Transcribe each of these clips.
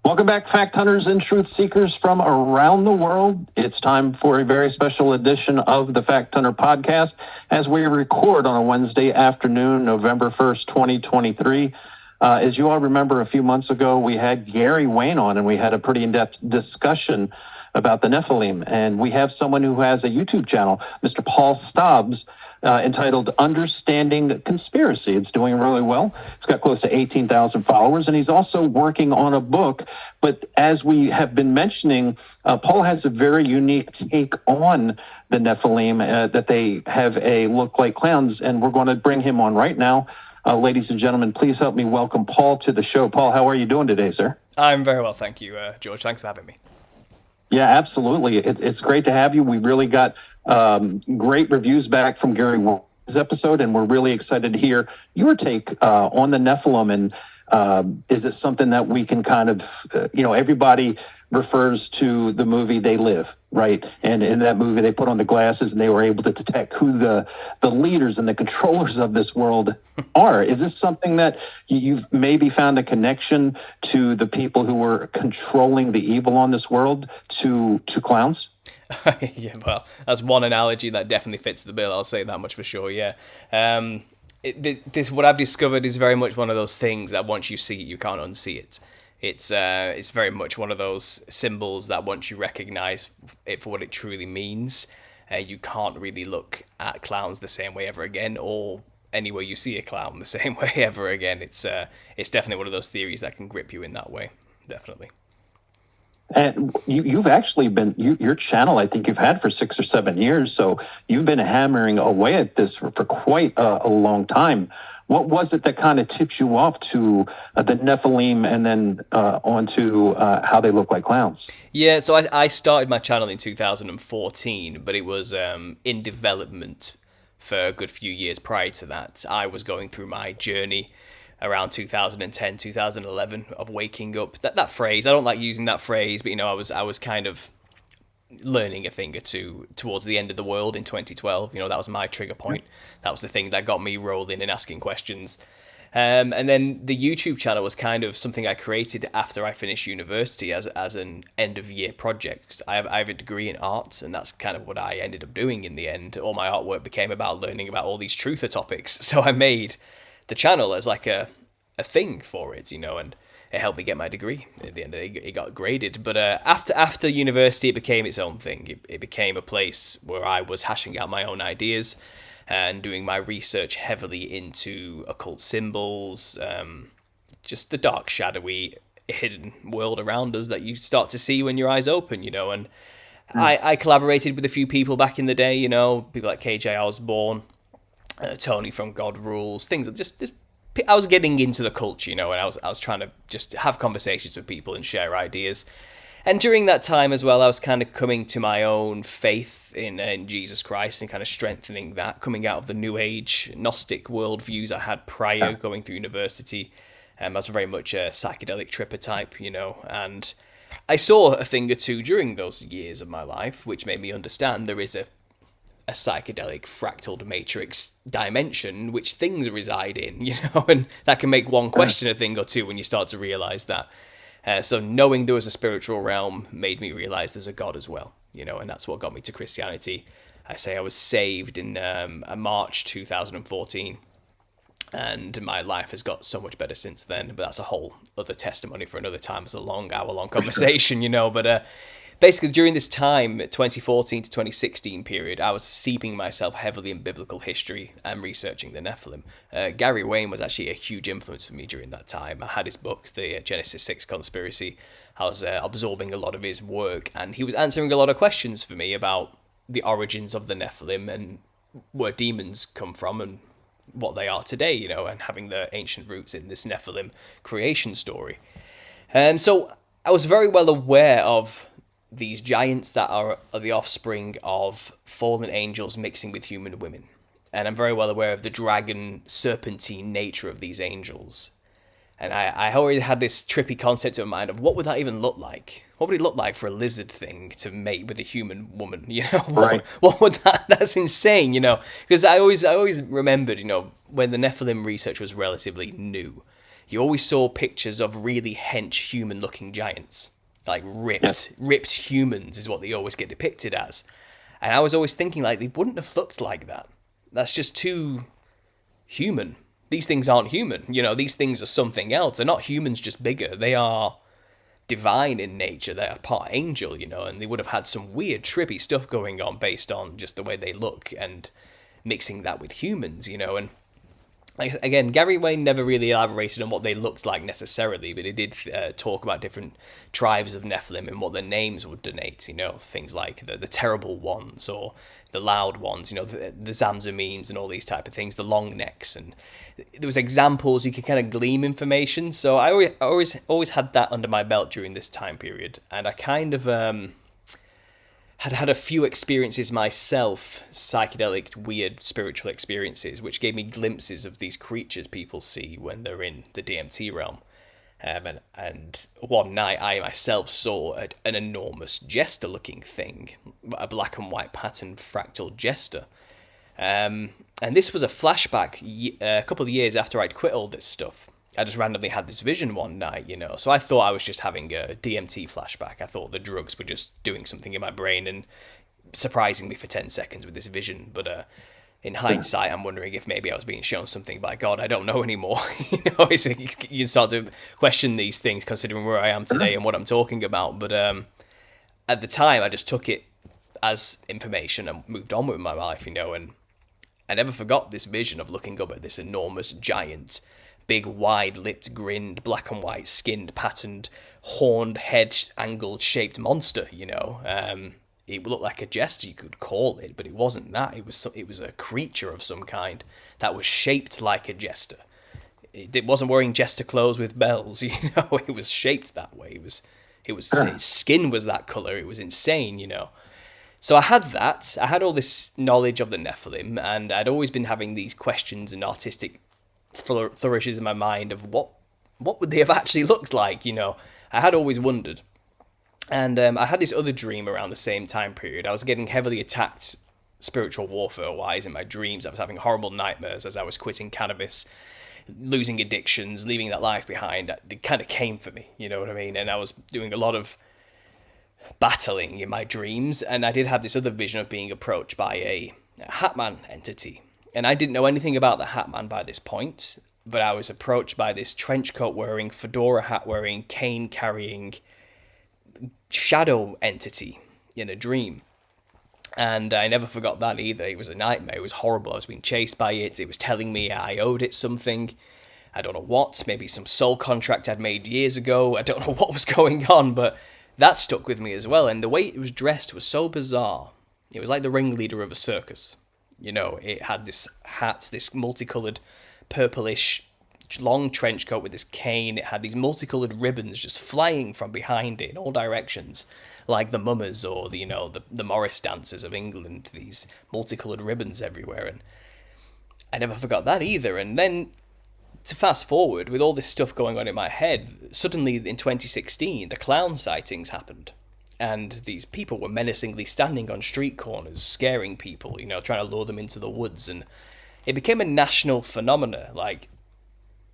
Welcome back, fact hunters and truth seekers from around the world. It's time for a very special edition of the Fact Hunter podcast as we record on a Wednesday afternoon, November 1st, 2023. As you all remember, a few months ago, we had Gary Wayne on and we had a pretty in-depth discussion about the Nephilim. And we have someone who has a YouTube channel, Mr. Paul Stobbs, entitled Understanding Conspiracy. It's doing really well. It's got close to 18,000 followers, and he's also working on a book. But as we have been mentioning, Paul has a very unique take on the Nephilim, that they have a look like clowns, and we're going to bring him on right now. Ladies and gentlemen, please help me welcome Paul to the show. Paul, how are you doing today, sir? I'm very well, thank you, George. Thanks for having me. Yeah, absolutely. It's great to have you. We really got great reviews back from Gary Wayne's episode, and we're really excited to hear your take on the Nephilim. And is it something that we can kind of, everybody refers to the movie They Live, right? And in that movie, they put on the glasses and they were able to detect who the leaders and the controllers of this world are. Is this something that you've maybe found a connection to the people who were controlling the evil on this world to clowns? Yeah, well, that's one analogy that definitely fits the bill. I'll say that much for sure. Yeah. This what I've discovered is very much one of those things that once you see it, you can't unsee it. It's very much one of those symbols that once you recognize it for what it truly means, you can't really look at clowns the same way ever again, or anywhere you see a clown the same way ever again. It's definitely one of those theories that can grip you in that way. Definitely. And you've actually been, your channel, I think you've had for 6 or 7 years. So you've been hammering away at this for quite a long time. What was it that kind of tipped you off to the Nephilim and then onto how they look like clowns? Yeah, so I started my channel in 2014, but it was in development for a good few years prior to that. I was going through my journey around 2010, 2011 of waking up. That phrase, I don't like using that phrase, but I was kind of learning a thing or two towards the end of the world in 2012. That was my trigger point. That was the thing that got me rolling and asking questions. And then the YouTube channel was kind of something I created after I finished university as an end of year project. I have a degree in art, and that's kind of what I ended up doing in the end. All my artwork became about learning about all these truther topics. So I made the channel as like a thing for it, and it helped me get my degree. At the end of it got graded. But after university, it became its own thing. It became a place where I was hashing out my own ideas and doing my research heavily into occult symbols, just the dark, shadowy, hidden world around us that you start to see when your eyes open, and I collaborated with a few people back in the day, people like KJ Osborne, Tony from God Rules, things that just I was getting into the culture, and I was trying to just have conversations with people and share ideas. And during that time as well, I was kind of coming to my own faith in Jesus Christ and kind of strengthening that, coming out of the New Age Gnostic worldviews I had prior going through university. I was very much a psychedelic tripper type, and I saw a thing or two during those years of my life, which made me understand there is a psychedelic fractal matrix dimension which things reside in, and that can make one question a thing or two when you start to realize that. So knowing there was a spiritual realm made me realize there's a God as well, and that's what got me to Christianity. I say I was saved in March 2014, and my life has got so much better since then, but that's a whole other testimony for another time. It's a long hour-long conversation, but basically, during this time, 2014 to 2016 period, I was steeping myself heavily in biblical history and researching the Nephilim. Gary Wayne was actually a huge influence for me during that time. I had his book, the Genesis 6 Conspiracy. I was absorbing a lot of his work, and he was answering a lot of questions for me about the origins of the Nephilim and where demons come from and what they are today, and having the ancient roots in this Nephilim creation story. And so I was very well aware of these giants that are the offspring of fallen angels mixing with human women. And I'm very well aware of the dragon serpentine nature of these angels. And I already had this trippy concept in my mind of what would that even look like? What would it look like for a lizard thing to mate with a human woman? Right. What would that's insane, because I always remembered, when the Nephilim research was relatively new, you always saw pictures of really hench human-looking giants, like ripped humans is what they always get depicted as. And I was always thinking, like, they wouldn't have looked like that. That's just too human. These things aren't human. You know, these things are something else. They're not humans, just bigger. They are divine in nature. They are part angel, you know, and they would have had some weird, trippy stuff going on based on just the way they look and mixing that with humans, you know. And again, Gary Wayne never really elaborated on what they looked like necessarily, but he did talk about different tribes of Nephilim and what their names would denote, you know, things like the terrible ones or the loud ones, you know, the Zamzamines and all these type of things, the long necks, and there was examples, you could kind of glean information. So I always had that under my belt during this time period, and I kind of had a few experiences myself, psychedelic, weird spiritual experiences, which gave me glimpses of these creatures people see when they're in the DMT realm. And one night I myself saw an enormous jester-looking thing, a black and white patterned fractal jester. And this was a flashback a couple of years after I'd quit all this stuff. I just randomly had this vision one night, you know. So I thought I was just having a DMT flashback. I thought the drugs were just doing something in my brain and surprising me for 10 seconds with this vision. But in hindsight, I'm wondering if maybe I was being shown something by God. I don't know anymore. You know, you start to question these things considering where I am today and what I'm talking about. But at the time, I just took it as information and moved on with my life, you know. And I never forgot this vision of looking up at this enormous giant, big, wide-lipped, grinned, black and white, skinned, patterned, horned, head-angled, shaped monster, you know. It looked like a jester, you could call it, but it wasn't that. It was a creature of some kind that was shaped like a jester. It wasn't wearing jester clothes with bells, you know. It was shaped that way. Its skin was that color. It was insane, you know. So I had that. I had all this knowledge of the Nephilim, and I'd always been having these questions and artistic flourishes in my mind of what would they have actually looked like, you know. I had always wondered. And I had this other dream around the same time period. I was getting heavily attacked spiritual warfare-wise in my dreams. I was having horrible nightmares as I was quitting cannabis, losing addictions, leaving that life behind. It kind of came for me, you know what I mean? And I was doing a lot of battling in my dreams, and I did have this other vision of being approached by a Hatman entity. And I didn't know anything about the Hatman by this point, but I was approached by this trench coat wearing, fedora hat wearing, cane carrying shadow entity in a dream. And I never forgot that either. It was a nightmare. It was horrible. I was being chased by it. It was telling me I owed it something. I don't know what. Maybe some soul contract I'd made years ago. I don't know what was going on, but that stuck with me as well. And the way it was dressed was so bizarre. It was like the ringleader of a circus. You know, it had this hat, this multicolored purplish long trench coat with this cane. It had these multicolored ribbons just flying from behind it in all directions, like the mummers or the Morris dancers of England. These multicolored ribbons everywhere, and I never forgot that either. And then to fast forward, with all this stuff going on in my head, suddenly in 2016, the clown sightings happened. And these people were menacingly standing on street corners, scaring people, you know, trying to lure them into the woods. And it became a national phenomena. Like,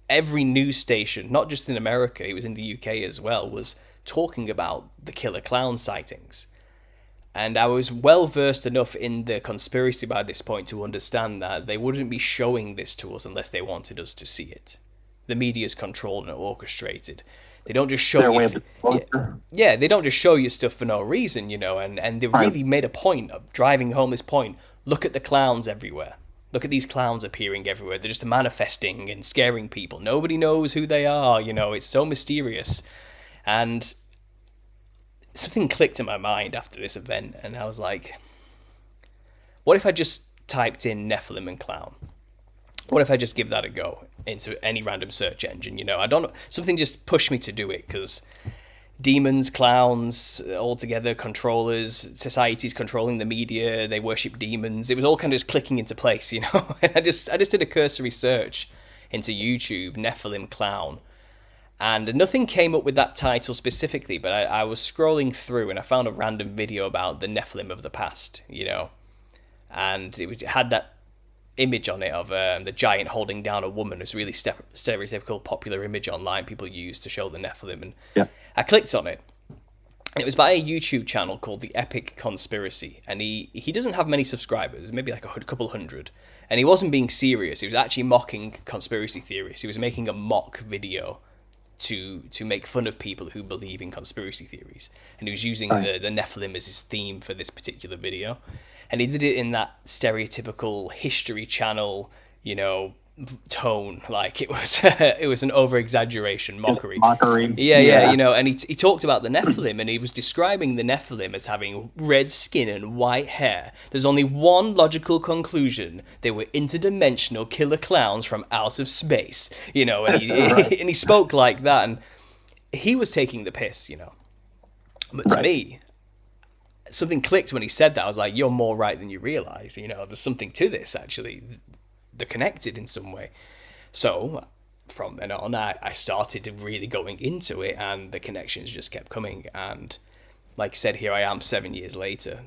every news station, not just in America, it was in the UK as well, was talking about the killer clown sightings. And I was well versed enough in the conspiracy by this point to understand that they wouldn't be showing this to us unless they wanted us to see it. The media's controlled and orchestrated. They don't just show you. They don't just show you stuff for no reason, you know. And they really made a point of driving home this point. Look at the clowns everywhere. Look at these clowns appearing everywhere. They're just manifesting and scaring people. Nobody knows who they are, you know. It's so mysterious. And something clicked in my mind after this event, and I was like, what if I just typed in Nephilim and clown? What if I just give that a go into any random search engine? You know, I don't know. Something just pushed me to do it because demons, clowns, all together, controllers, societies controlling the media, they worship demons. It was all kind of just clicking into place, you know. And I just did a cursory search into YouTube, Nephilim clown. And nothing came up with that title specifically, but I was scrolling through and I found a random video about the Nephilim of the past, you know. And it had that image on it of the giant holding down a woman. It's a really stereotypical popular image online people use to show the Nephilim. And Yeah. I clicked on it. It was by a YouTube channel called The Epic Conspiracy, and he doesn't have many subscribers, maybe like a couple hundred, and he wasn't being serious. He was actually mocking conspiracy theorists. He was making a mock video to make fun of people who believe in conspiracy theories, and he was using the Nephilim as his theme for this particular video, and he did it in that stereotypical History Channel, tone. Like it was an over-exaggeration mockery. Yeah, and he talked about the Nephilim, and he was describing the Nephilim as having red skin and white hair. There's only one logical conclusion: they were interdimensional killer clowns from out of space. And he spoke like that, and he was taking the piss. But to me, something clicked when he said that. I was like, you're more right than you realize. There's something to this, actually. They're connected in some way. So from then on, I started really going into it, and the connections just kept coming. And like I said, here I am 7 years later,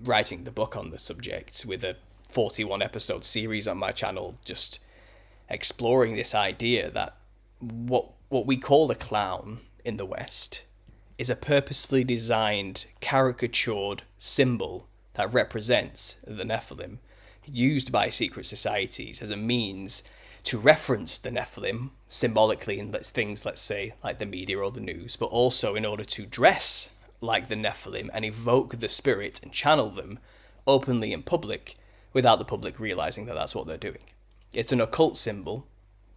writing the book on the subject with a 41 episode series on my channel, just exploring this idea that what we call a clown in the West is a purposefully designed, caricatured symbol that represents the Nephilim, used by secret societies as a means to reference the Nephilim symbolically in things, let's say, like the media or the news, but also in order to dress like the Nephilim and evoke the spirit and channel them openly in public without the public realizing that that's what they're doing. It's an occult symbol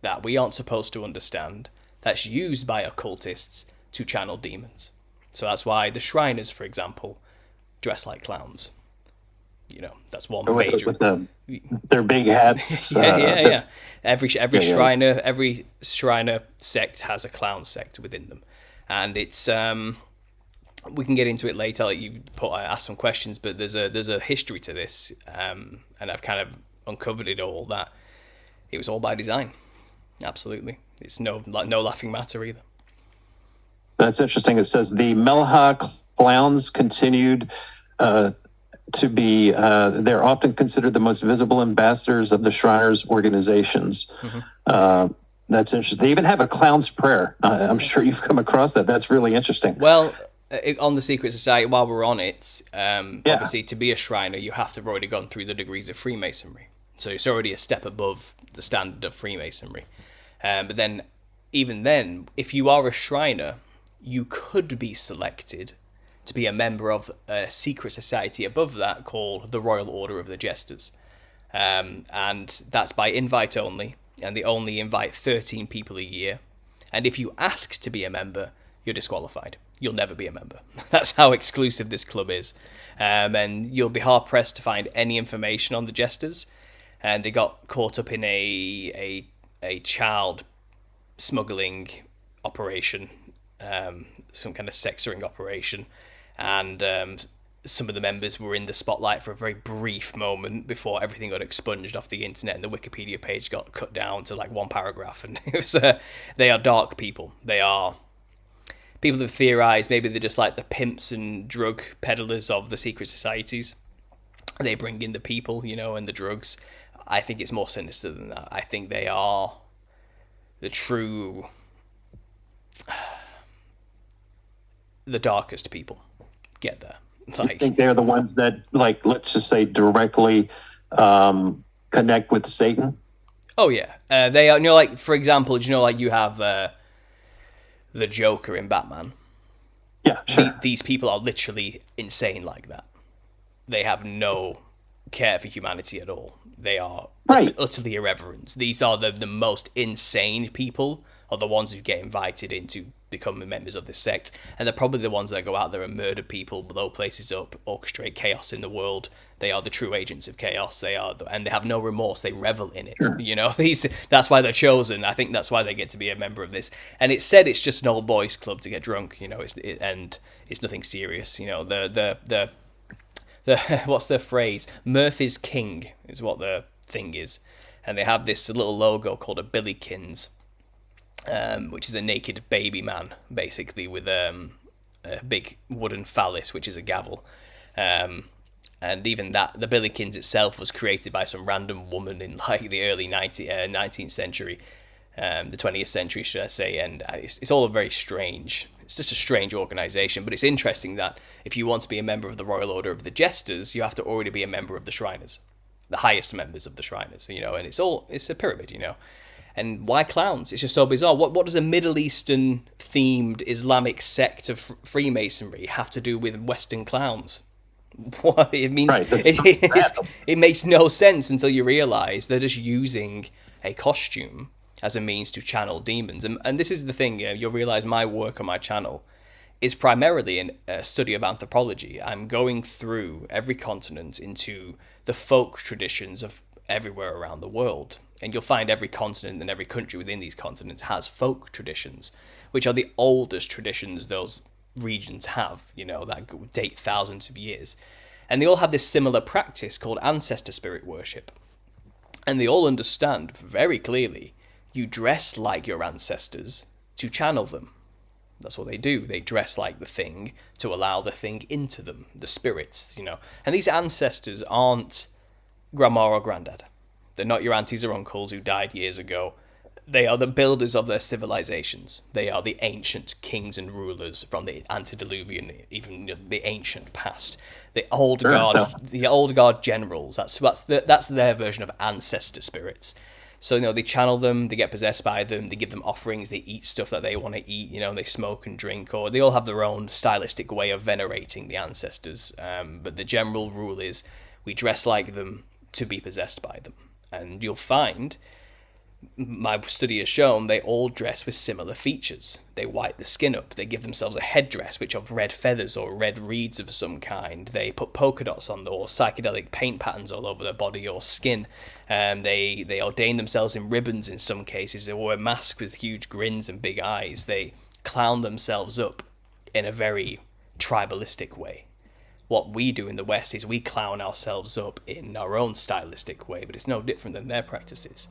that we aren't supposed to understand, that's used by occultists to channel demons. So that's why the Shriners, for example, dress like clowns. That's one major. With their big hats. Yeah. Every Shriner, every Shriner sect has a clown sect within them, and it's we can get into it later. I'll let you ask some questions, but there's a history to this, and I've kind of uncovered it all. That it was all by design. Absolutely, it's no laughing matter either. That's interesting. It says the Melha clowns continued to be, they're often considered the most visible ambassadors of the Shriners organizations. Mm-hmm. That's interesting. They even have a clown's prayer. I'm sure you've come across that. That's really interesting. Well, on the Secret Society, while we're on it, obviously to be a Shriner, you have to have already gone through the degrees of Freemasonry. So it's already a step above the standard of Freemasonry. But then, even then, if you are a Shriner, you could be selected to be a member of a secret society above that called the Royal Order of the Jesters. And that's by invite only, and they only invite 13 people a year. And if you ask to be a member, you're disqualified. You'll never be a member. That's how exclusive this club is. And you'll be hard-pressed to find any information on the Jesters. And they got caught up in a child smuggling operation, some kind of sex ring operation. And some of the members were in the spotlight for a very brief moment before everything got expunged off the internet, and the Wikipedia page got cut down to like one paragraph. And it was, they are dark people. They are people that theorize maybe they're just like the pimps and drug peddlers of the secret societies. They bring in the people, and the drugs. I think it's more sinister than that. I think they are the true, the darkest people. Get there. I think they're the ones that, like, let's just say, directly connect with Satan. Oh yeah, they are. Like, for example, you have the Joker in Batman. Yeah, sure. These people are literally insane like that. They have no care for humanity at all. They are utterly irreverent. These are the most insane people, are the ones who get invited in to become members of this sect, and they're probably the ones that go out there and murder people, blow places up, orchestrate chaos in the world. They are the true agents of chaos. And they have no remorse. They revel in it. Sure. That's why they're chosen. I think that's why they get to be a member of this. And it's said it's just an old boys club to get drunk. And it's nothing serious. The what's the phrase? Mirth is king is what the thing is, and they have this little logo called a Billykins. Which is a naked baby man, basically, with a big wooden phallus, which is a gavel. And even that, the Billykins itself was created by some random woman in like the early 19th century, the 20th century, should I say. And it's all very strange. It's just a strange organization. But it's interesting that if you want to be a member of the Royal Order of the Jesters, you have to already be a member of the Shriners, the highest members of the Shriners, you know. And it's a pyramid, you know. And why clowns? It's just so bizarre. What does a Middle Eastern themed Islamic sect of Freemasonry have to do with Western clowns? What it means, Right, it makes no sense until you realize they're just using a costume as a means to channel demons. And this is the thing, you'll realize my work on my channel is primarily a study of anthropology. I'm going through every continent into the folk traditions of everywhere around the world. And you'll find every continent and every country within these continents has folk traditions, which are the oldest traditions those regions have, you know, that date thousands of years. And they all have this similar practice called ancestor spirit worship. And they all understand very clearly you dress like your ancestors to channel them. That's what they do. They dress like the thing to allow the thing into them, the spirits, you know. And these ancestors aren't grandma or granddad. They're not your aunties or uncles who died years ago. They are the builders of their civilizations. They are the ancient kings and rulers from the antediluvian, even the ancient past. The old guard generals. That's their version of ancestor spirits. So, you know, they channel them, they get possessed by them, they give them offerings, they eat stuff that they want to eat, you know, they smoke and drink, or they all have their own stylistic way of venerating the ancestors. But the general rule is we dress like them to be possessed by them. And you'll find, my study has shown, they all dress with similar features. They white the skin up. They give themselves a headdress which of red feathers or red reeds of some kind. They put polka dots on or psychedelic paint patterns all over their body or skin. They ordain themselves in ribbons in some cases. They wear masks with huge grins and big eyes. They clown themselves up in a very tribalistic way. What we do in the West is we clown ourselves up in our own stylistic way, but it's no different than their practices.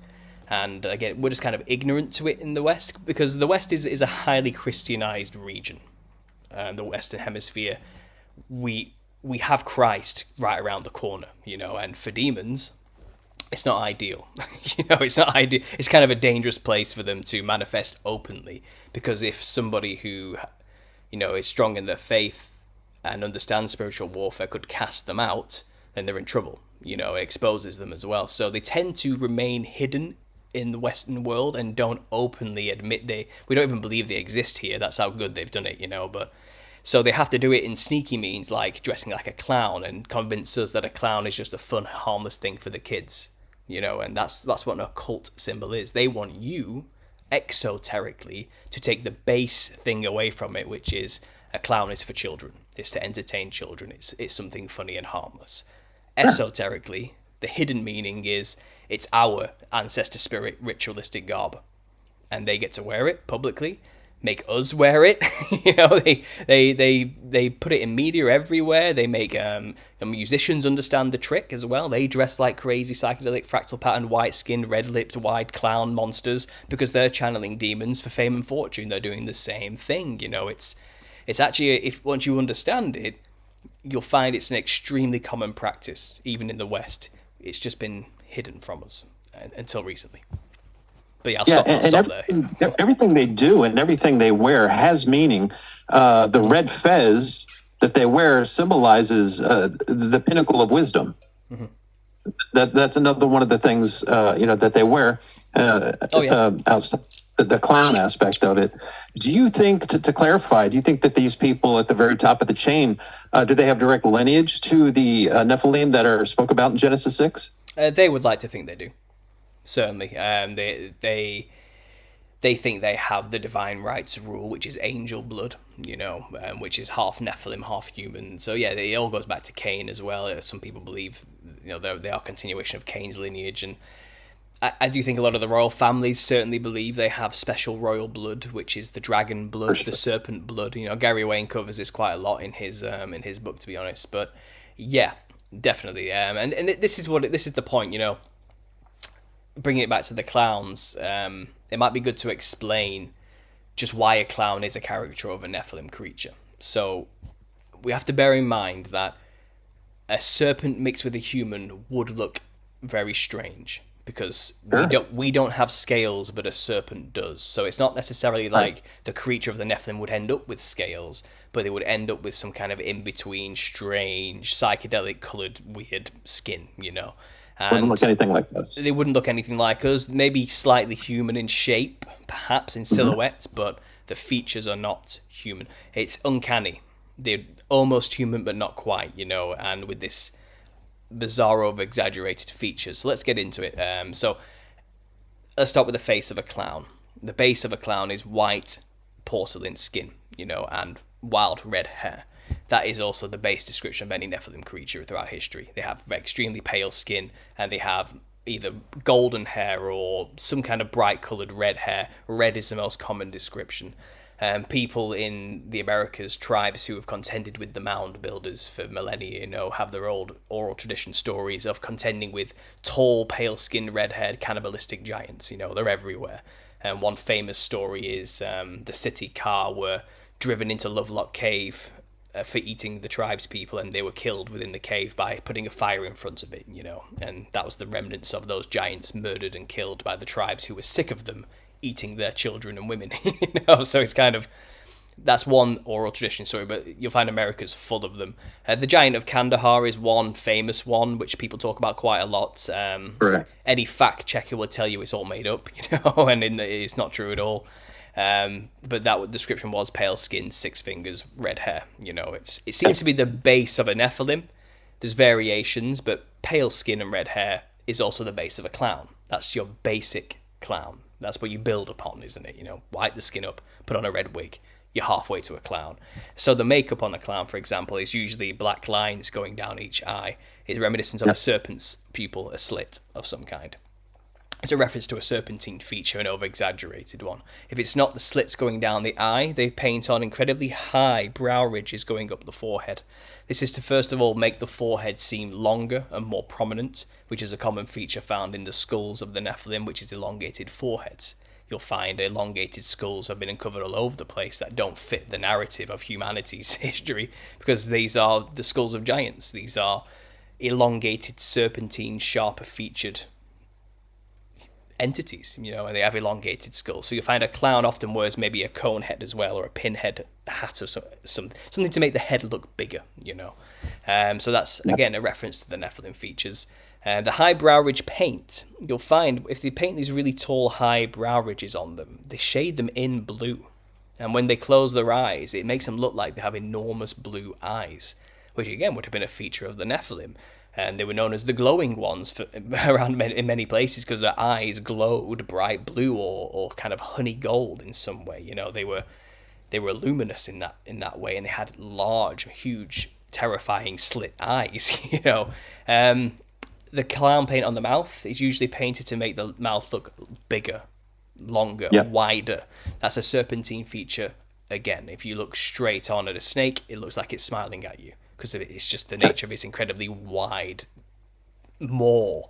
And again, we're just kind of ignorant to it in the West, because the West is a highly Christianized region. The Western Hemisphere, we have Christ right around the corner, you know, and for demons, it's not ideal. You know, it's not ideal. It's kind of a dangerous place for them to manifest openly, because if somebody who, you know, is strong in their faith and understands spiritual warfare could cast them out, then they're in trouble. You know, it exposes them as well. So they tend to remain hidden in the Western world and don't openly admit we don't even believe they exist here. That's how good they've done it, you know. But so they have to do it in sneaky means, like dressing like a clown, and convince us that a clown is just a fun, harmless thing for the kids, you know. And that's what an occult symbol is. They want you exoterically to take the base thing away from it, which is a clown is for children. It's to entertain children. It's something funny and harmless. Esoterically, the hidden meaning is it's our ancestor spirit ritualistic garb, and they get to wear it publicly, make us wear it. You know, they put it in media everywhere. They make musicians understand the trick as well. They dress like crazy psychedelic fractal pattern, white skinned, red lipped, wide clown monsters because they're channeling demons for fame and fortune. They're doing the same thing. You know, it's actually, if once you understand it, you'll find it's an extremely common practice, even in the West. It's just been hidden from us until recently. But yeah, I'll stop there. Everything they do and everything they wear has meaning. The red fez that they wear symbolizes the pinnacle of wisdom. Mm-hmm. That's another one of the things that they wear. Outside the clown aspect of it. Do you think, to clarify, do you think that these people at the very top of the chain, do they have direct lineage to the Nephilim that are spoke about in Genesis 6? They would like to think they do. Certainly. They think they have the divine right to rule, which is angel blood, you know, which is half Nephilim, half human. So yeah, it all goes back to Cain as well. Some people believe, you know, they are a continuation of Cain's lineage, and I do think a lot of the royal families certainly believe they have special royal blood, which is the dragon blood, the serpent blood. You know, Gary Wayne covers this quite a lot in his book, to be honest. But yeah, definitely. And this is the point. You know, bringing it back to the clowns, it might be good to explain just why a clown is a caricature of a Nephilim creature. So we have to bear in mind that a serpent mixed with a human would look very strange, because Sure. we don't have scales, but a serpent does. So it's not necessarily Right. like the creature of the Nephilim would end up with scales, but they would end up with some kind of in between, strange, psychedelic colored, weird skin, you know. Wouldn't And look anything like this. they wouldn't look anything like us. Maybe slightly human in shape, perhaps in silhouette, but the features are not human. It's uncanny. They're almost human, but not quite, you know, and with this bizarro of exaggerated features. So let's get into it. So let's start with the face of a clown. The base of a clown is white porcelain skin, you know, and wild red hair. That is also the base description of any Nephilim creature throughout history. They have extremely pale skin, and they have either golden hair or some kind of bright coloured red hair. Red is the most common description. People in the Americas, tribes who have contended with the mound builders for millennia, you know, have their old oral tradition stories of contending with tall, pale-skinned, red-haired, cannibalistic giants. You know, they're everywhere. And one famous story is the city Ka were driven into Lovelock Cave for eating the tribes people, and they were killed within the cave by putting a fire in front of it, you know. And that was the remnants of those giants murdered and killed by the tribes who were sick of them eating their children and women, you know. So it's kind of, that's one oral tradition story, but you'll find America's full of them. The giant of Kandahar is one famous one which people talk about quite a lot. Correct. Any fact checker will tell you it's all made up, you know, and it's not true at all. But that description was pale skin, 6 fingers, red hair. You know, it seems to be the base of a Nephilim. There's variations, but pale skin and red hair is also the base of a clown. That's your basic clown. That's what you build upon, isn't it? You know, white the skin up, put on a red wig. You're halfway to a clown. So the makeup on the clown, for example, is usually black lines going down each eye. It's reminiscent of a serpent's pupil, a slit of some kind. It's a reference to a serpentine feature, an over-exaggerated one. If it's not the slits going down the eye, they paint on incredibly high brow ridges going up the forehead. This is to first of all make the forehead seem longer and more prominent, which is a common feature found in the skulls of the Nephilim, which is elongated foreheads. You'll find elongated skulls have been uncovered all over the place that don't fit the narrative of humanity's history, because these are the skulls of giants. These are elongated, serpentine, sharper featured entities, you know, and they have elongated skulls. So you'll find a clown often wears maybe a cone head as well, or a pinhead hat, or something to make the head look bigger, you know. So that's, again, a reference to the Nephilim features. The high brow ridge paint, you'll find if they paint these really tall, high brow ridges on them, they shade them in blue. And when they close their eyes, it makes them look like they have enormous blue eyes, which again would have been a feature of the Nephilim. And they were known as the glowing ones around in many places because their eyes glowed bright blue or kind of honey gold in some way. You know, they were luminous in that way, and they had large, huge, terrifying slit eyes. You know, the clown paint on the mouth is usually painted to make the mouth look bigger, longer, wider. That's a serpentine feature. Again, if you look straight on at a snake, it looks like it's smiling at you, because it's just the nature of its incredibly wide maw.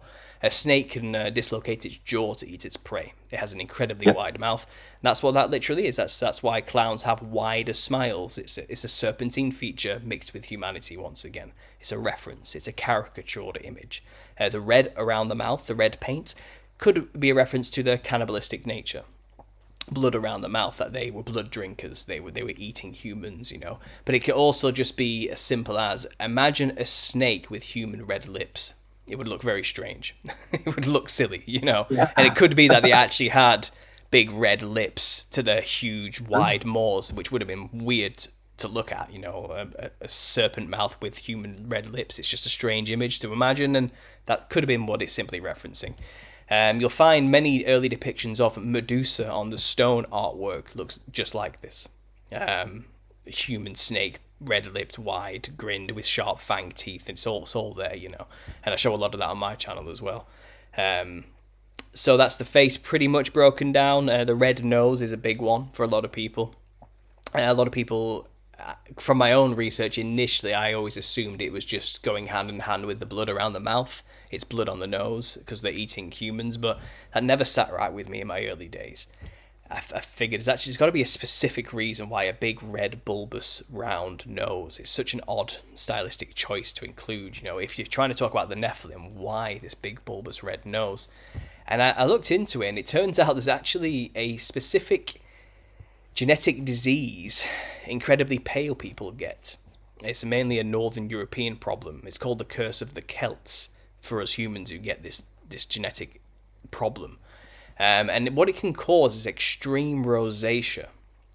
A snake can dislocate its jaw to eat its prey. It has an incredibly wide mouth. And that's what that literally is. That's why clowns have wider smiles. It's a serpentine feature mixed with humanity once again. It's a reference. It's a caricatured image. The red around the mouth, the red paint, could be a reference to their cannibalistic nature. Blood around the mouth, that they were blood drinkers, they were eating humans, you know. But it could also just be as simple as, imagine a snake with human red lips. It would look very strange. It would look silly, you know. And it could be that they actually had big red lips to their huge wide maws, which would have been weird to look at, you know. A serpent mouth with human red lips. It's just a strange image to imagine, and that could have been what it's simply referencing. You'll find many early depictions of Medusa on the stone artwork looks just like this. A human snake, red-lipped, wide, grinned, with sharp fang teeth. It's all there, you know. And I show a lot of that on my channel as well. So that's the face pretty much broken down. The red nose is a big one for a lot of people. A lot of people, from my own research, initially I always assumed it was just going hand in hand with the blood around the mouth. It's blood on the nose because they're eating humans, but that never sat right with me in my early days. I figured there's got to be a specific reason why a big red bulbous round nose. It's such an odd stylistic choice to include. You know, if you're trying to talk about the Nephilim, why this big bulbous red nose? And I looked into it, and it turns out there's actually a specific genetic disease incredibly pale people get. It's mainly a Northern European problem. It's called the curse of the Celts for us humans who get this genetic problem. And what it can cause is extreme rosacea,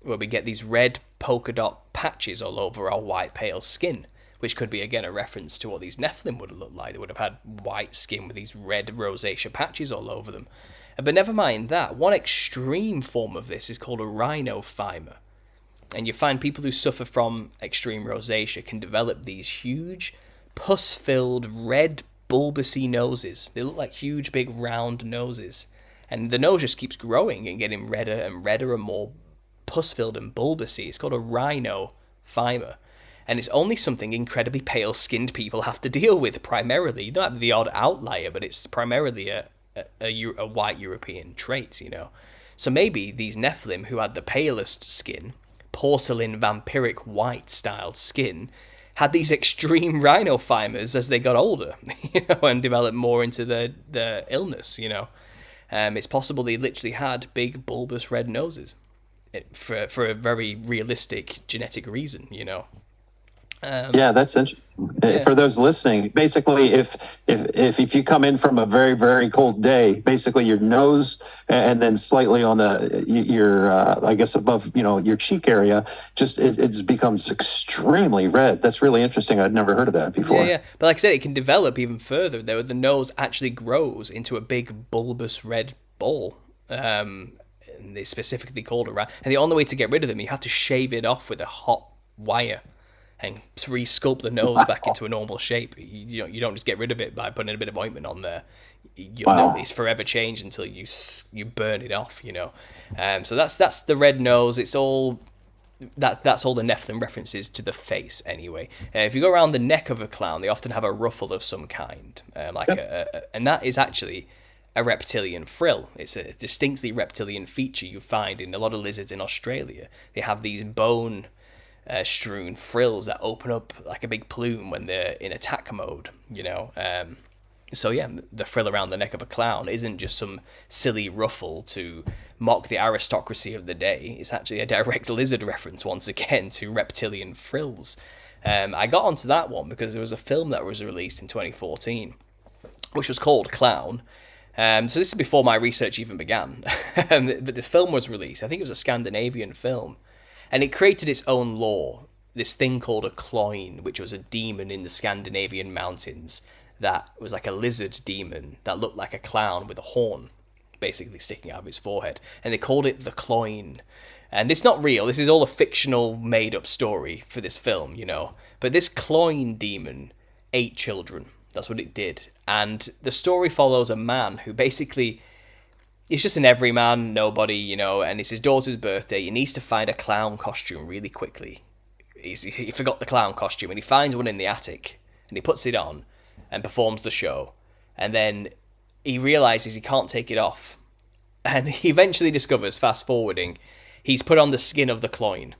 where we get these red polka dot patches all over our white pale skin, which could be, again, a reference to what these Nephilim would have looked like. They would have had white skin with these red rosacea patches all over them. But never mind that. One extreme form of this is called a rhinophyma. And you find people who suffer from extreme rosacea can develop these huge, pus-filled, red, bulbousy noses. They look like huge, big, round noses. And the nose just keeps growing and getting redder and more pus-filled and bulbousy. It's called a rhinophyma. And it's only something incredibly pale-skinned people have to deal with primarily. You don't have the odd outlier, but it's primarily a white European trait, you know. So maybe these Nephilim who had the palest skin, porcelain vampiric white styled skin, had these extreme rhinophymas as they got older, you know, and developed more into the illness, you know. It's possible they literally had big bulbous red noses for a very realistic genetic reason, you know. Yeah, that's interesting. For those listening, basically, if you come in from a very, very cold day, basically your nose and then slightly on your I guess above, you know, your cheek area, just it becomes extremely red. That's really interesting. I'd never heard of that before. Yeah. But like I said, it can develop even further. Though the nose actually grows into a big bulbous red ball. And they specifically called it rat. And the only way to get rid of them, you have to shave it off with a hot wire and re-sculpt the nose back into a normal shape. You don't just get rid of it by putting a bit of ointment on there. It's forever changed until you burn it off, you know. So that's the red nose. It's all that's all the Nephilim references to the face anyway. If you go around the neck of a clown, they often have a ruffle of some kind, and that is actually a reptilian frill. It's a distinctly reptilian feature you find in a lot of lizards in Australia. They have these bone strewn frills that open up like a big plume when they're in attack mode, you know. So yeah, the frill around the neck of a clown isn't just some silly ruffle to mock the aristocracy of the day. It's actually a direct lizard reference once again to reptilian frills. I got onto that one because there was a film that was released in 2014 which was called Clown. So this is before my research even began. But this film was released. I think it was a Scandinavian film. And it created its own lore, this thing called a cloyne, which was a demon in the Scandinavian mountains that was like a lizard demon that looked like a clown with a horn basically sticking out of his forehead. And they called it the cloyne. And it's not real. This is all a fictional, made-up story for this film, you know. But this cloyne demon ate children. That's what it did. And the story follows a man who basically... He's just an everyman, nobody, you know, and it's his daughter's birthday. He needs to find a clown costume really quickly. He forgot the clown costume, and he finds one in the attic, and he puts it on and performs the show. And then he realizes he can't take it off. And he eventually discovers, fast forwarding, he's put on the skin of the cloyne,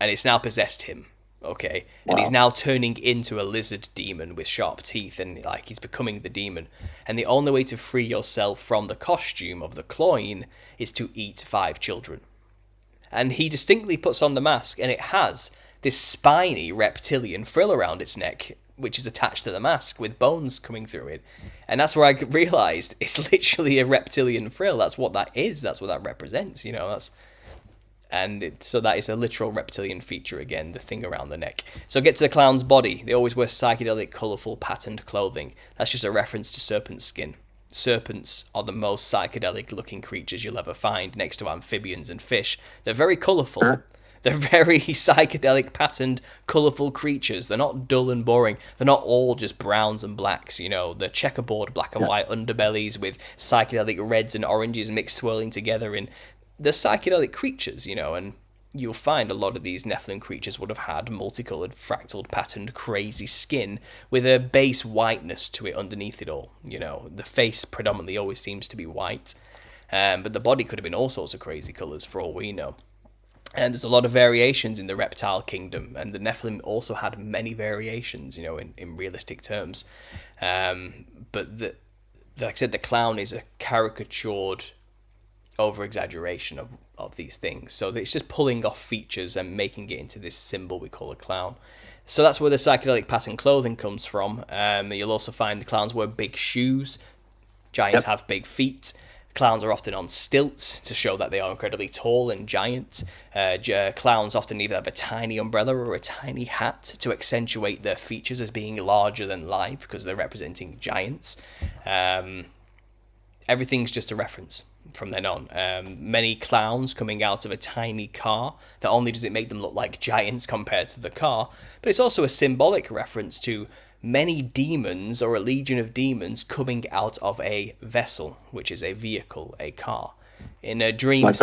and it's now possessed him. Okay, and Wow. he's now turning into a lizard demon with sharp teeth, and like he's becoming the demon. And the only way to free yourself from the costume of the cloyne is to eat 5 children. And he distinctly puts on the mask, and it has this spiny reptilian frill around its neck, which is attached to the mask with bones coming through it. And that's where I realized it's literally a reptilian frill. That's what that is. That's what that represents. You know, so that is a literal reptilian feature again, the thing around the neck. So get to the clown's body. They always wear psychedelic, colourful, patterned clothing. That's just a reference to serpent skin. Serpents are the most psychedelic looking creatures you'll ever find next to amphibians and fish. They're very colourful. Sure. They're very psychedelic, patterned, colourful creatures. They're not dull and boring. They're not all just browns and blacks, you know. They're checkerboard black and white underbellies with psychedelic reds and oranges mixed swirling together in... They're psychedelic creatures, you know, and you'll find a lot of these Nephilim creatures would have had multicolored, fractaled, patterned, crazy skin with a base whiteness to it underneath it all, you know. The face predominantly always seems to be white. But the body could have been all sorts of crazy colours for all we know. And there's a lot of variations in the reptile kingdom, and the Nephilim also had many variations, in realistic terms. But like I said, the clown is a caricatured over-exaggeration of these things. So it's just pulling off features and making it into this symbol we call a clown. So that's where the psychedelic pattern clothing comes from. You'll also find the clowns wear big shoes. Giants have big feet. Clowns are often on stilts to show that they are incredibly tall and giant. Clowns often either have a tiny umbrella or a tiny hat to accentuate their features as being larger than life because they're representing giants. Everything's just a reference from then on. Many clowns coming out of a tiny car. Not only does it make them look like giants compared to the car, but it's also a symbolic reference to many demons or a legion of demons coming out of a vessel, which is a vehicle, a car. In a dream,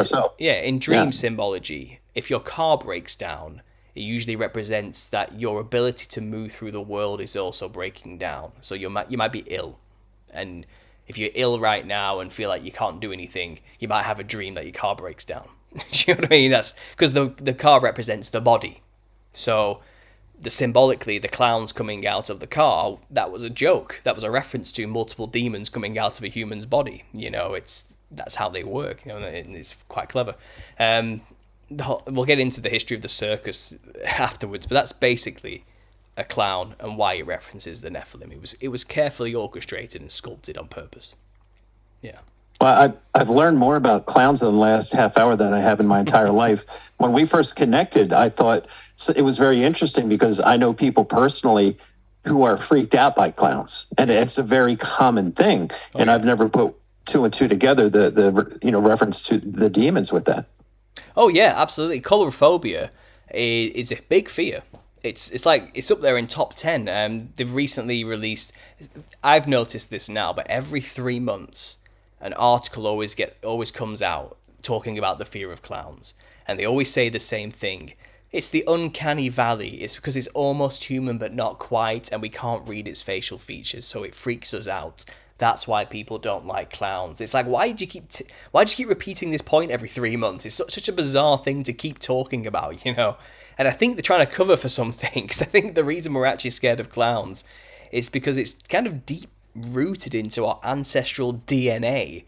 symbology, if your car breaks down, it usually represents that your ability to move through the world is also breaking down. So you might be ill, and if you're ill right now and feel like you can't do anything, you might have a dream that your car breaks down. Do you know what I mean? That's because the car represents the body. So symbolically, the clowns coming out of the car, that was a joke. That was a reference to multiple demons coming out of a human's body. That's how they work. And it's quite clever. We'll get into the history of the circus afterwards, but that's basically a clown and why it references the Nephilim. It was carefully orchestrated and sculpted on purpose. Yeah. Well, I've learned more about clowns in the last half hour than I have in my entire life. When we first connected, I thought it was very interesting because I know people personally who are freaked out by clowns, and it's a very common thing. Oh, and I've never put two and two together, the reference to the demons with that. Oh yeah, absolutely. Chorophobia is a big fear. It's up there in top 10. They've recently released. I've noticed this now, but every 3 months, an article always comes out talking about the fear of clowns, and they always say the same thing. It's the uncanny valley. It's because it's almost human but not quite, and we can't read its facial features, so it freaks us out. That's why people don't like clowns. It's like, why do you keep repeating this point every 3 months? It's such a bizarre thing to keep talking about, And I think they're trying to cover for something, because I think the reason we're actually scared of clowns is because it's kind of deep rooted into our ancestral DNA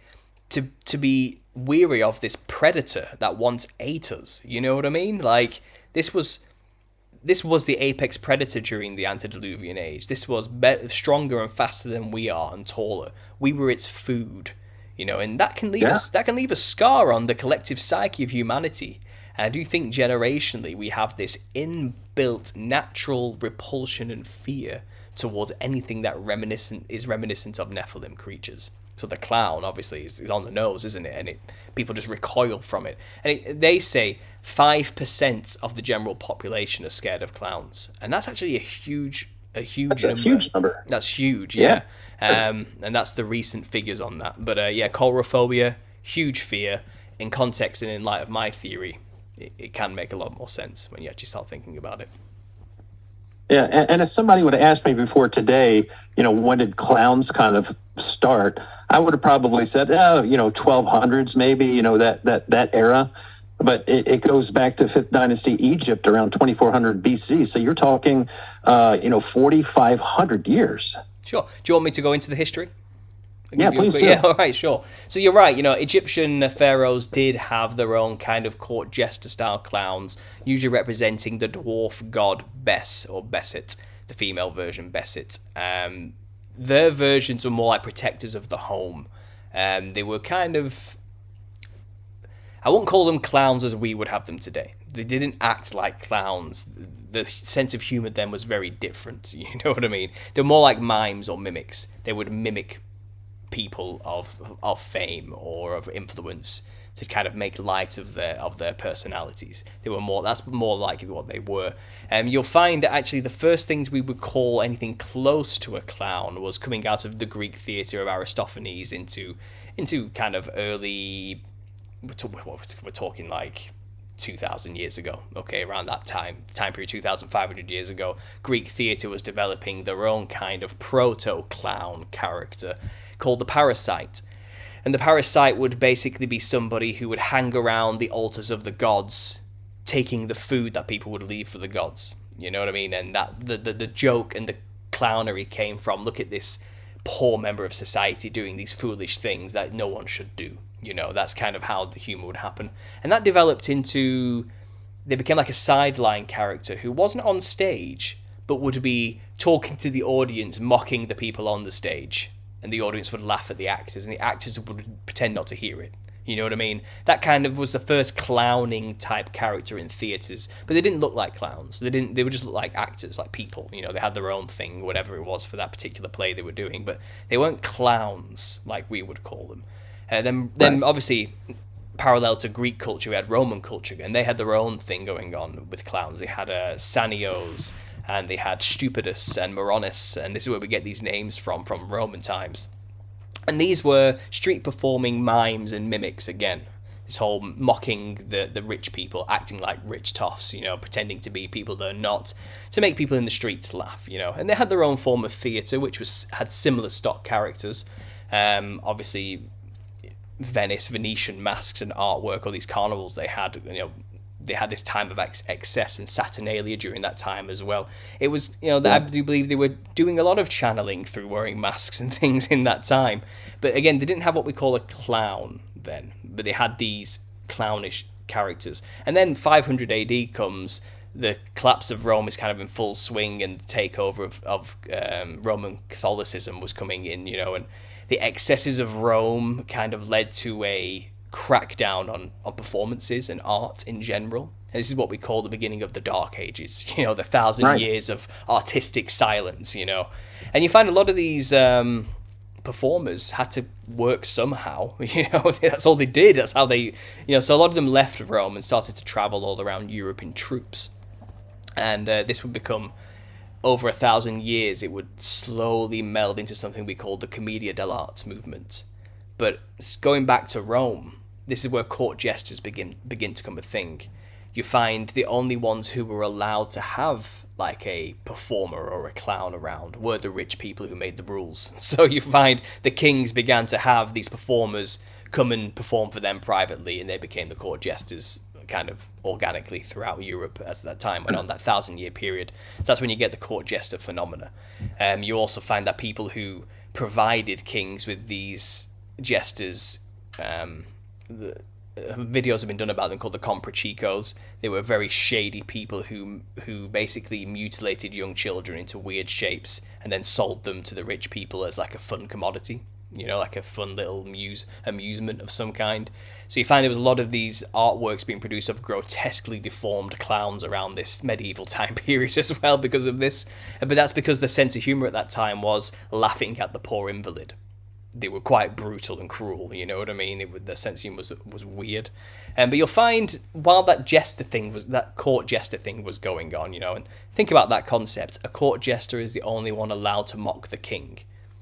to be weary of this predator that once ate us. You know what I mean? Like, this was the apex predator during the antediluvian age. This was stronger and faster than we are and taller. We were its food, and that can leave a scar on the collective psyche of humanity. And I do think generationally we have this inbuilt natural repulsion and fear towards anything that is reminiscent of Nephilim creatures. So the clown obviously is on the nose, isn't it? And people just recoil from it. And they say 5% of the general population are scared of clowns, and that's actually a huge number. That's huge, yeah. And that's the recent figures on that. But chorophobia, huge fear. In context and in light of my theory, it can make a lot more sense when you actually start thinking about it. Yeah, and if somebody would have asked me before today, when did clowns kind of start, I would have probably said, 1200s maybe, that era. But it goes back to 5th Dynasty Egypt around 2400 BC. So you're talking, 4,500 years. Sure. Do you want me to go into the history? Yeah, please do. Yeah, all right, sure. So you're right. Egyptian pharaohs did have their own kind of court jester-style clowns, usually representing the dwarf god Bes, or Besit, the female version Besit. Their versions were more like protectors of the home. They were kind of... I won't call them clowns as we would have them today. They didn't act like clowns. The sense of humor then was very different. You know what I mean? They're more like mimes or mimics. They would mimic people of fame or of influence to kind of make light of their personalities. That's more likely what they were. You'll find that actually the first things we would call anything close to a clown was coming out of the Greek theatre of Aristophanes into kind of early, we're talking like 2,000 years ago, okay, around that time period, 2,500 years ago. Greek theatre was developing their own kind of proto-clown character called the parasite. And the parasite would basically be somebody who would hang around the altars of the gods, taking the food that people would leave for the gods. You know what I mean? And that the joke and the clownery came from, look at this poor member of society doing these foolish things that no one should do. You know, that's kind of how the humor would happen. And that developed into, they became like a sideline character who wasn't on stage, but would be talking to the audience, mocking the people on the stage. And the audience would laugh at the actors, and the actors would pretend not to hear it. You know what I mean? That kind of was the first clowning type character in theatres, but they didn't look like clowns. They would just look like actors, like people. You know, they had their own thing, whatever it was for that particular play they were doing, but they weren't clowns like we would call them. Then obviously, parallel to Greek culture, we had Roman culture, and they had their own thing going on with clowns. They had Sanios, and they had Stupidus and Moronis, and this is where we get these names from Roman times. And these were street performing mimes and mimics again. This whole mocking the rich people, acting like rich toffs, you know, pretending to be people they're not, to make people in the streets laugh, you know. And they had their own form of theatre, which had similar stock characters. Obviously, Venetian masks and artwork, or these carnivals they had, you know, they had this time of excess and Saturnalia during that time as well. It was, you know, I do believe they were doing a lot of channeling through wearing masks and things in that time. But again, they didn't have what we call a clown then, but they had these clownish characters. And then 500 AD comes, the collapse of Rome is kind of in full swing, and the takeover of Roman Catholicism was coming in, you know, and the excesses of Rome kind of led to a crackdown on performances and art in general. And this is what we call the beginning of the Dark Ages, you know, the 1,000 years of artistic silence, you know. And you find a lot of these performers had to work somehow, you know, that's all they did, that's how they, you know, so a lot of them left Rome and started to travel all around Europe in troops. And this would become, over 1,000 years, it would slowly meld into something we call the Commedia dell'arte movement. But going back to Rome, this is where court jesters begin to become a thing. You find the only ones who were allowed to have like a performer or a clown around were the rich people who made the rules. So you find the kings began to have these performers come and perform for them privately, and they became the court jesters kind of organically throughout Europe as that time went on, that 1,000-year period. So that's when you get the court jester phenomena. You also find that people who provided kings with these jesters, videos have been done about them called the comprachicos. They were very shady people who basically mutilated young children into weird shapes and then sold them to the rich people as like a fun commodity, you know, like a fun little amusement of some kind. So you find there was a lot of these artworks being produced of grotesquely deformed clowns around this medieval time period as well because of this. But that's because the sense of humor at that time was laughing at the poor invalid. They were quite brutal and cruel, you know what I mean? The sense of humor was weird. But you'll find, while that court jester thing was going on, you know, and think about that concept, a court jester is the only one allowed to mock the king.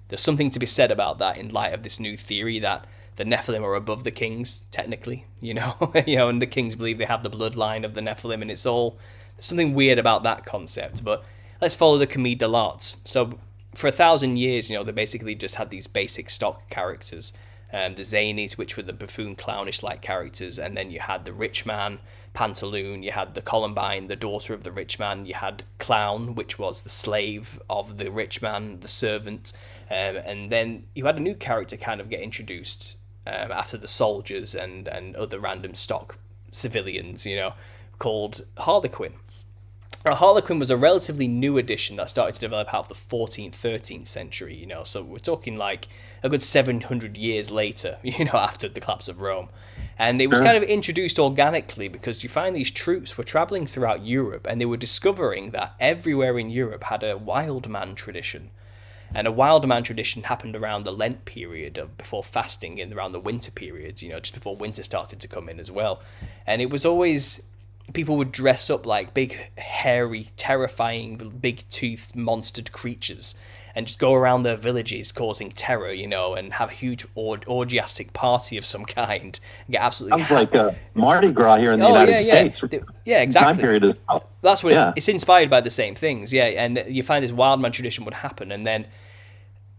There's something to be said about that in light of this new theory that the Nephilim are above the kings, technically, you know, and the kings believe they have the bloodline of the Nephilim, and there's something weird about that concept. But let's follow the Commedia dell'arte. So for 1,000 years, you know, they basically just had these basic stock characters. The zanies, which were the buffoon clownish-like characters, and then you had the rich man, Pantaloon, you had the Columbine, the daughter of the rich man, you had Clown, which was the slave of the rich man, the servant, and then you had a new character kind of get introduced after the soldiers and other random stock civilians, you know, called Harlequin. Now, Harlequin was a relatively new addition that started to develop out of the 14th, 13th century, you know, so we're talking like a good 700 years later, you know, after the collapse of Rome. And it was kind of introduced organically because you find these troops were traveling throughout Europe, and they were discovering that everywhere in Europe had a wild man tradition. And a wild man tradition happened around the Lent period before fasting, and around the winter period, you know, just before winter started to come in as well. And it was always, people would dress up like big, hairy, terrifying, big-toothed, monstered creatures and just go around their villages causing terror, you know, and have a huge orgiastic party of some kind. And get absolutely sounds like a Mardi Gras here in the United States. Yeah, exactly. Time period. That's what it's inspired by the same things, yeah. And you find this wild man tradition would happen, and then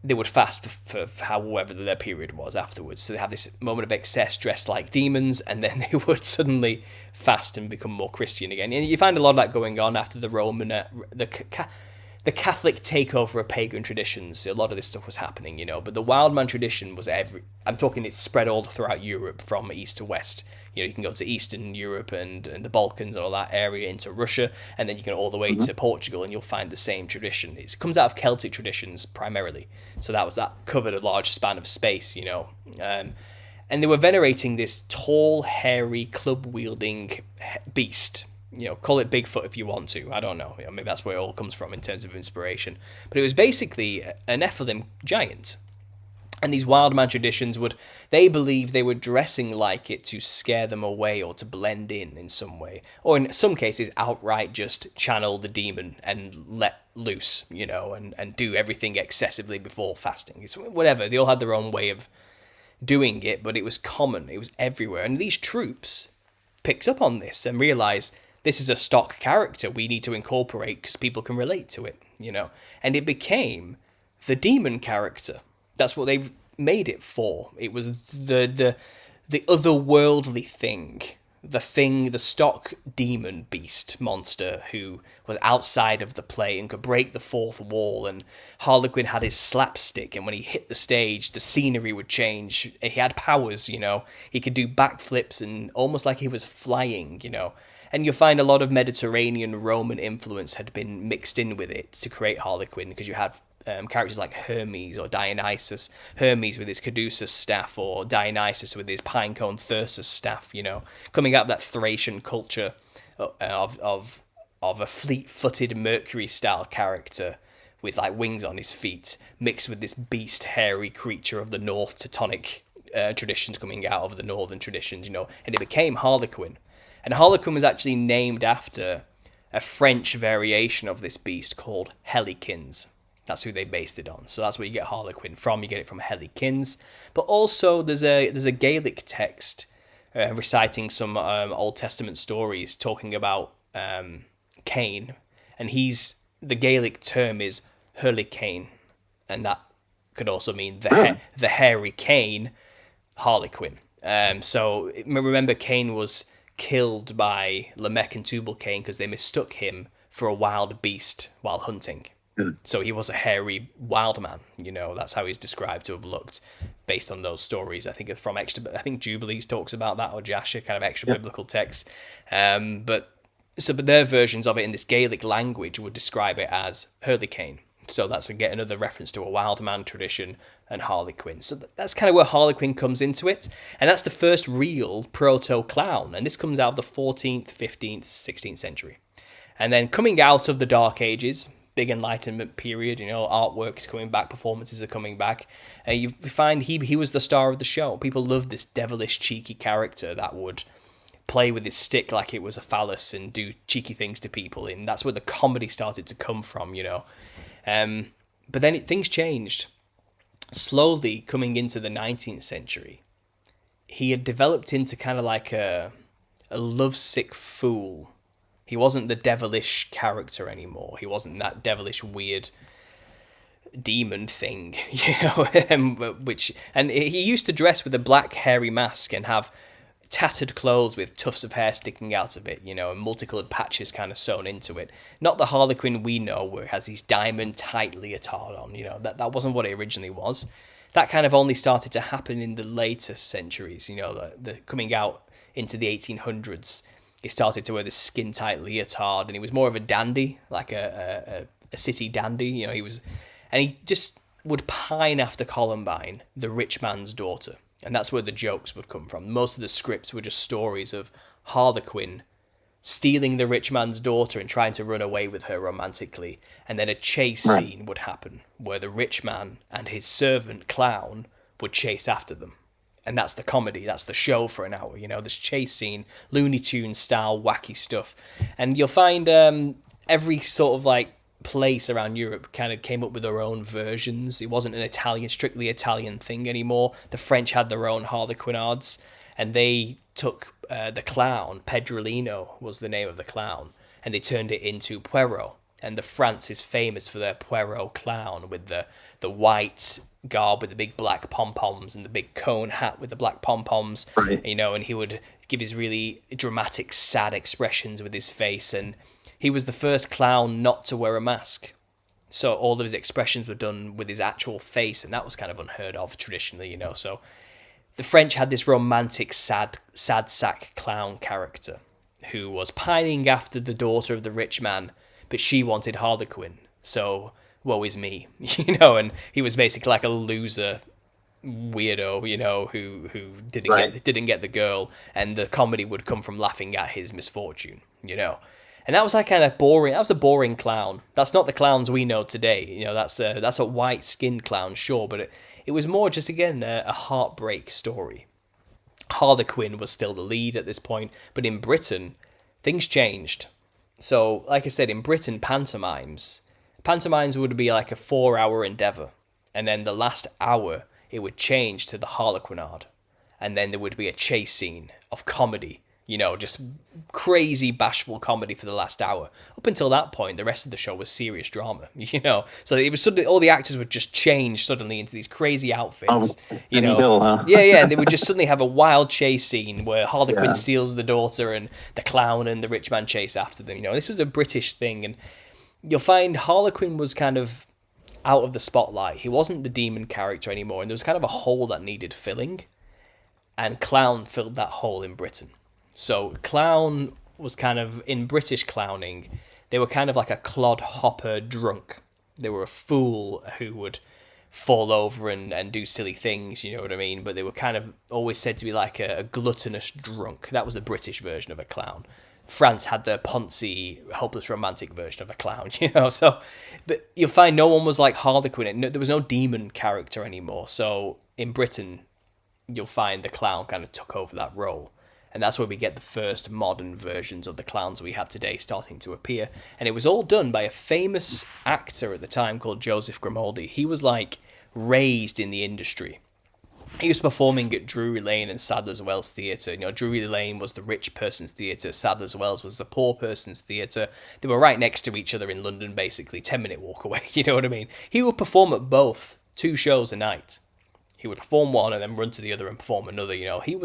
they would fast for however their period was afterwards. So they have this moment of excess dressed like demons, and then they would suddenly fast and become more Christian again. And you find a lot of that going on after the Roman, the Catholic takeover of pagan traditions. A lot of this stuff was happening, but the wild man tradition was I'm talking it's spread all throughout Europe from east to west. You can go to Eastern Europe and the Balkans and all that area into Russia, and then you can go all the way to Portugal and you'll find the same tradition. It comes out of Celtic traditions primarily. So that covered a large span of space, and they were venerating this tall, hairy, club-wielding beast. Call it Bigfoot if you want to. I don't know. Maybe that's where it all comes from in terms of inspiration. But it was basically a Nephilim giant. And these wild man traditions they believed they were dressing like it to scare them away or to blend in some way. Or in some cases, outright just channel the demon and let loose, and do everything excessively before fasting. It's whatever. They all had their own way of doing it, but it was common. It was everywhere. And these troops picked up on this and realized this is a stock character we need to incorporate because people can relate to it, And it became the demon character. That's what they've made it for. It was the otherworldly thing, the stock demon beast monster who was outside of the play and could break the fourth wall. And Harlequin had his slapstick, and when he hit the stage, the scenery would change. He had powers, He could do backflips and almost like he was flying, And you'll find a lot of Mediterranean Roman influence had been mixed in with it to create Harlequin, because you had characters like Hermes or Dionysus. Hermes with his caduceus staff, or Dionysus with his pinecone thyrsus staff, coming out of that Thracian culture of a fleet-footed Mercury-style character with like wings on his feet, mixed with this beast, hairy creature of the North Teutonic traditions coming out of the northern traditions, and it became Harlequin. And Harlequin was actually named after a French variation of this beast called Helikins. That's who they based it on. So that's where you get Harlequin from. You get it from Helikins. But also there's a Gaelic text reciting some Old Testament stories talking about Cain. And the Gaelic term is Hurricane. And that could also mean the hairy Cain, Harlequin. So remember, Cain was killed by Lamech and Tubal-Cain because they mistook him for a wild beast while hunting. So he was a hairy wild man, that's how he's described to have looked based on those stories. I think Jubilees talks about that, or Jasher, kind of extra biblical texts. But their versions of it in this Gaelic language would describe it as Hurricane. So that's again another reference to a wild man tradition and Harlequin. So that's kind of where Harlequin comes into it. And that's the first real proto-clown. And this comes out of the 14th, 15th, 16th century. And then coming out of the Dark Ages, big Enlightenment period, artwork is coming back, performances are coming back. You find he was the star of the show. People loved this devilish, cheeky character that would play with his stick like it was a phallus and do cheeky things to people. And that's where the comedy started to come from, But then things changed. Slowly coming into the 19th century, he had developed into kind of like a lovesick fool. He wasn't the devilish character anymore. He wasn't that devilish, weird demon thing, and he used to dress with a black hairy mask and have tattered clothes with tufts of hair sticking out of it, and multicolored patches kind of sewn into it. Not the Harlequin we know, where it has these diamond tight leotard on, that wasn't what it originally was. That kind of only started to happen in the later centuries, the coming out into the 1800s. He started to wear this skin-tight leotard, and he was more of a dandy, like a city dandy. He just would pine after Columbine, the rich man's daughter, and that's where the jokes would come from. Most of the scripts were just stories of Harlequin stealing the rich man's daughter and trying to run away with her romantically, and then a chase scene would happen where the rich man and his servant clown would chase after them. And that's the comedy, that's the show for an hour, this chase scene, Looney Tunes style, wacky stuff. And you'll find every sort of like place around Europe kind of came up with their own versions. It wasn't an strictly Italian thing anymore. The French had their own harlequinades, and they took the clown, Pedrolino was the name of the clown, and they turned it into Poirot. And the France is famous for their Poirot clown with the white garb with the big black pom-poms and the big cone hat with the black pom-poms, Right. and he would give his really dramatic, sad expressions with his face. And he was the first clown not to wear a mask. So all of his expressions were done with his actual face, and that was kind of unheard of traditionally, So the French had this romantic, sad sack clown character who was pining after the daughter of the rich man, but she wanted Harlequin. So woe is me, And he was basically like a loser weirdo, who didn't get the girl, and the comedy would come from laughing at his misfortune, And that was like kind of boring. That was a boring clown. That's not the clowns we know today. That's a white-skinned clown, sure, but it was more just, again, a heartbreak story. Harlequin was still the lead at this point, but in Britain, things changed. So, like I said, in Britain, pantomimes would be like a 4-hour endeavour, and then the last hour, it would change to the harlequinade, and then there would be a chase scene of comedy, just crazy bashful comedy for the last hour. Up until that point, the rest of the show was serious drama, So it was suddenly, all the actors would just change suddenly into these crazy outfits, Hill, huh? Yeah, and they would just suddenly have a wild chase scene where Harlequin steals the daughter and the clown and the rich man chase after them. This was a British thing, and you'll find Harlequin was kind of out of the spotlight. He wasn't the demon character anymore, and there was kind of a hole that needed filling, and clown filled that hole in Britain. So clown was kind of, in British clowning, they were kind of like a clodhopper drunk. They were a fool who would fall over and do silly things, you know what I mean? But they were kind of always said to be like a gluttonous drunk. That was the British version of a clown. France had the poncy, hopeless romantic version of a clown, So, but you'll find no one was like Harlequin. There was no demon character anymore. So in Britain, you'll find the clown kind of took over that role. And that's where we get the first modern versions of the clowns we have today starting to appear. And it was all done by a famous actor at the time called Joseph Grimaldi. He was like raised in the industry. He was performing at Drury Lane and Sadler's Wells Theatre. Drury Lane was the rich person's theatre. Sadler's Wells was the poor person's theatre. They were right next to each other in London, basically, 10-minute walk away. You know what I mean? He would perform at both, 2 shows a night. He would perform one and then run to the other and perform another. He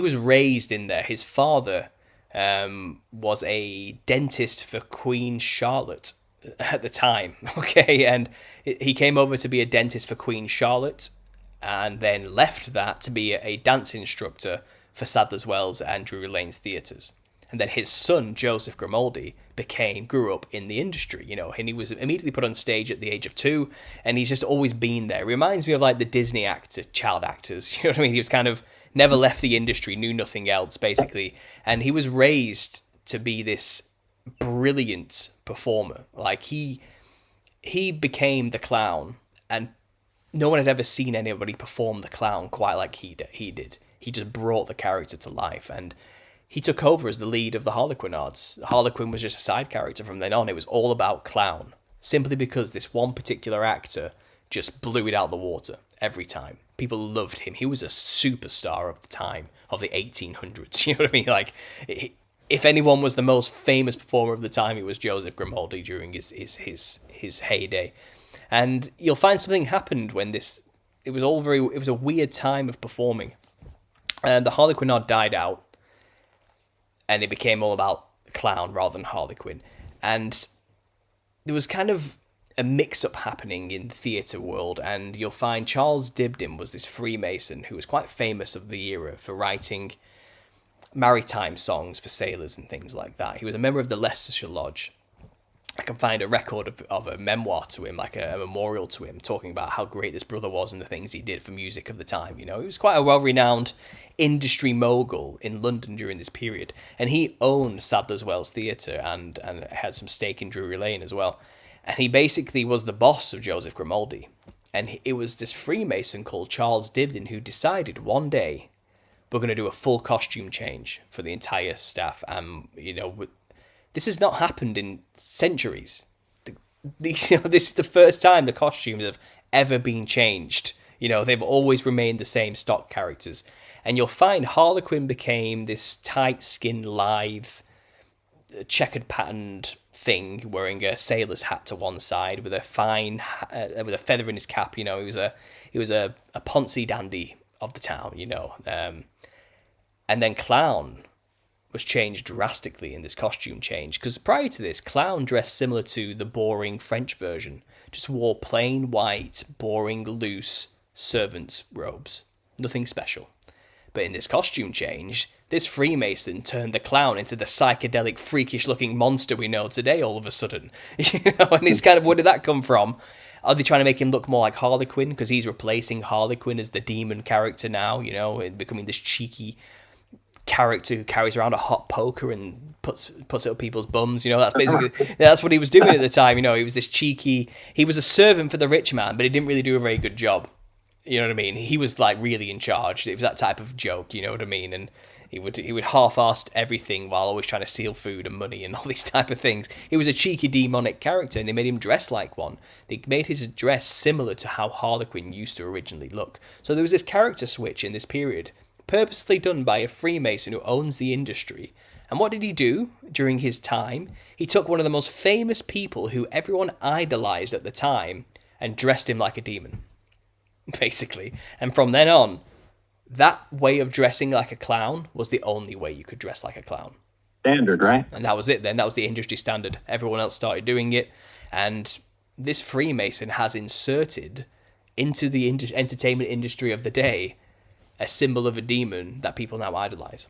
was raised in there. His father was a dentist for Queen Charlotte at the time. Okay, and he came over to be a dentist for Queen Charlotte, and then left that to be a dance instructor for Sadler's Wells and Drury Lane's theatres. And then his son, Joseph Grimaldi, grew up in the industry, and he was immediately put on stage at the age of 2, and he's just always been there. It reminds me of like the Disney child actors, you know what I mean? He was kind of never left the industry, knew nothing else, basically. And he was raised to be this brilliant performer. Like, he became the clown, and no one had ever seen anybody perform the clown quite like he did. He just brought the character to life, and he took over as the lead of the Harlequinades. Harlequin was just a side character from then on. It was all about clown, simply because this one particular actor just blew it out the water every time. People loved him. He was a superstar of the time, of the 1800s. You know what I mean? Like, if anyone was the most famous performer of the time, it was Joseph Grimaldi during his heyday. And you'll find something happened when it was a weird time of performing. And the Harlequinade died out, and it became all about clown rather than Harlequin. And there was kind of a mix-up happening in the theatre world, and you'll find Charles Dibdin was this Freemason who was quite famous of the era for writing maritime songs for sailors and things like that. He was a member of the Leicestershire Lodge. I can find a record of a memoir to him, like a memorial to him, talking about how great this brother was and the things he did for music of the time. He was quite a well-renowned industry mogul in London during this period, and he owned Sadler's Wells Theatre and had some stake in Drury Lane as well. And he basically was the boss of Joseph Grimaldi. And it was this Freemason called Charles Dibdin who decided one day, we're going to do a full costume change for the entire staff. This has not happened in centuries. This is the first time the costumes have ever been changed. They've always remained the same stock characters. And you'll find Harlequin became this tight-skinned, lithe, checkered patterned thing, wearing a sailor's hat to one side with a with a feather in his cap. He was a poncy dandy of the town, and then clown was changed drastically in this costume change, because prior to this, clown dressed similar to the boring French version, just wore plain white, boring, loose servant robes, nothing special. But in this costume change, this Freemason turned the clown into the psychedelic, freakish-looking monster we know today all of a sudden. And it's kind of, where did that come from? Are they trying to make him look more like Harlequin? Because he's replacing Harlequin as the demon character now, and becoming this cheeky character who carries around a hot poker and puts it up people's bums. That's what he was doing at the time. He was this cheeky, he was a servant for the rich man, but he didn't really do a very good job. You know what I mean? He was like really in charge. It was that type of joke, you know what I mean? And he would half-assed everything while always trying to steal food and money and all these type of things. He was a cheeky demonic character, and they made him dress like one. They made his dress similar to how Harlequin used to originally look. So there was this character switch in this period, purposely done by a Freemason who owns the industry. And what did he do during his time? He took one of the most famous people who everyone idolized at the time and dressed him like a demon, basically. And from then on, that way of dressing like a clown was the only way you could dress like a clown. Standard, right? And that was it then. That was the industry standard. Everyone else started doing it. And this Freemason has inserted into the entertainment industry of the day a symbol of a demon that people now idolize.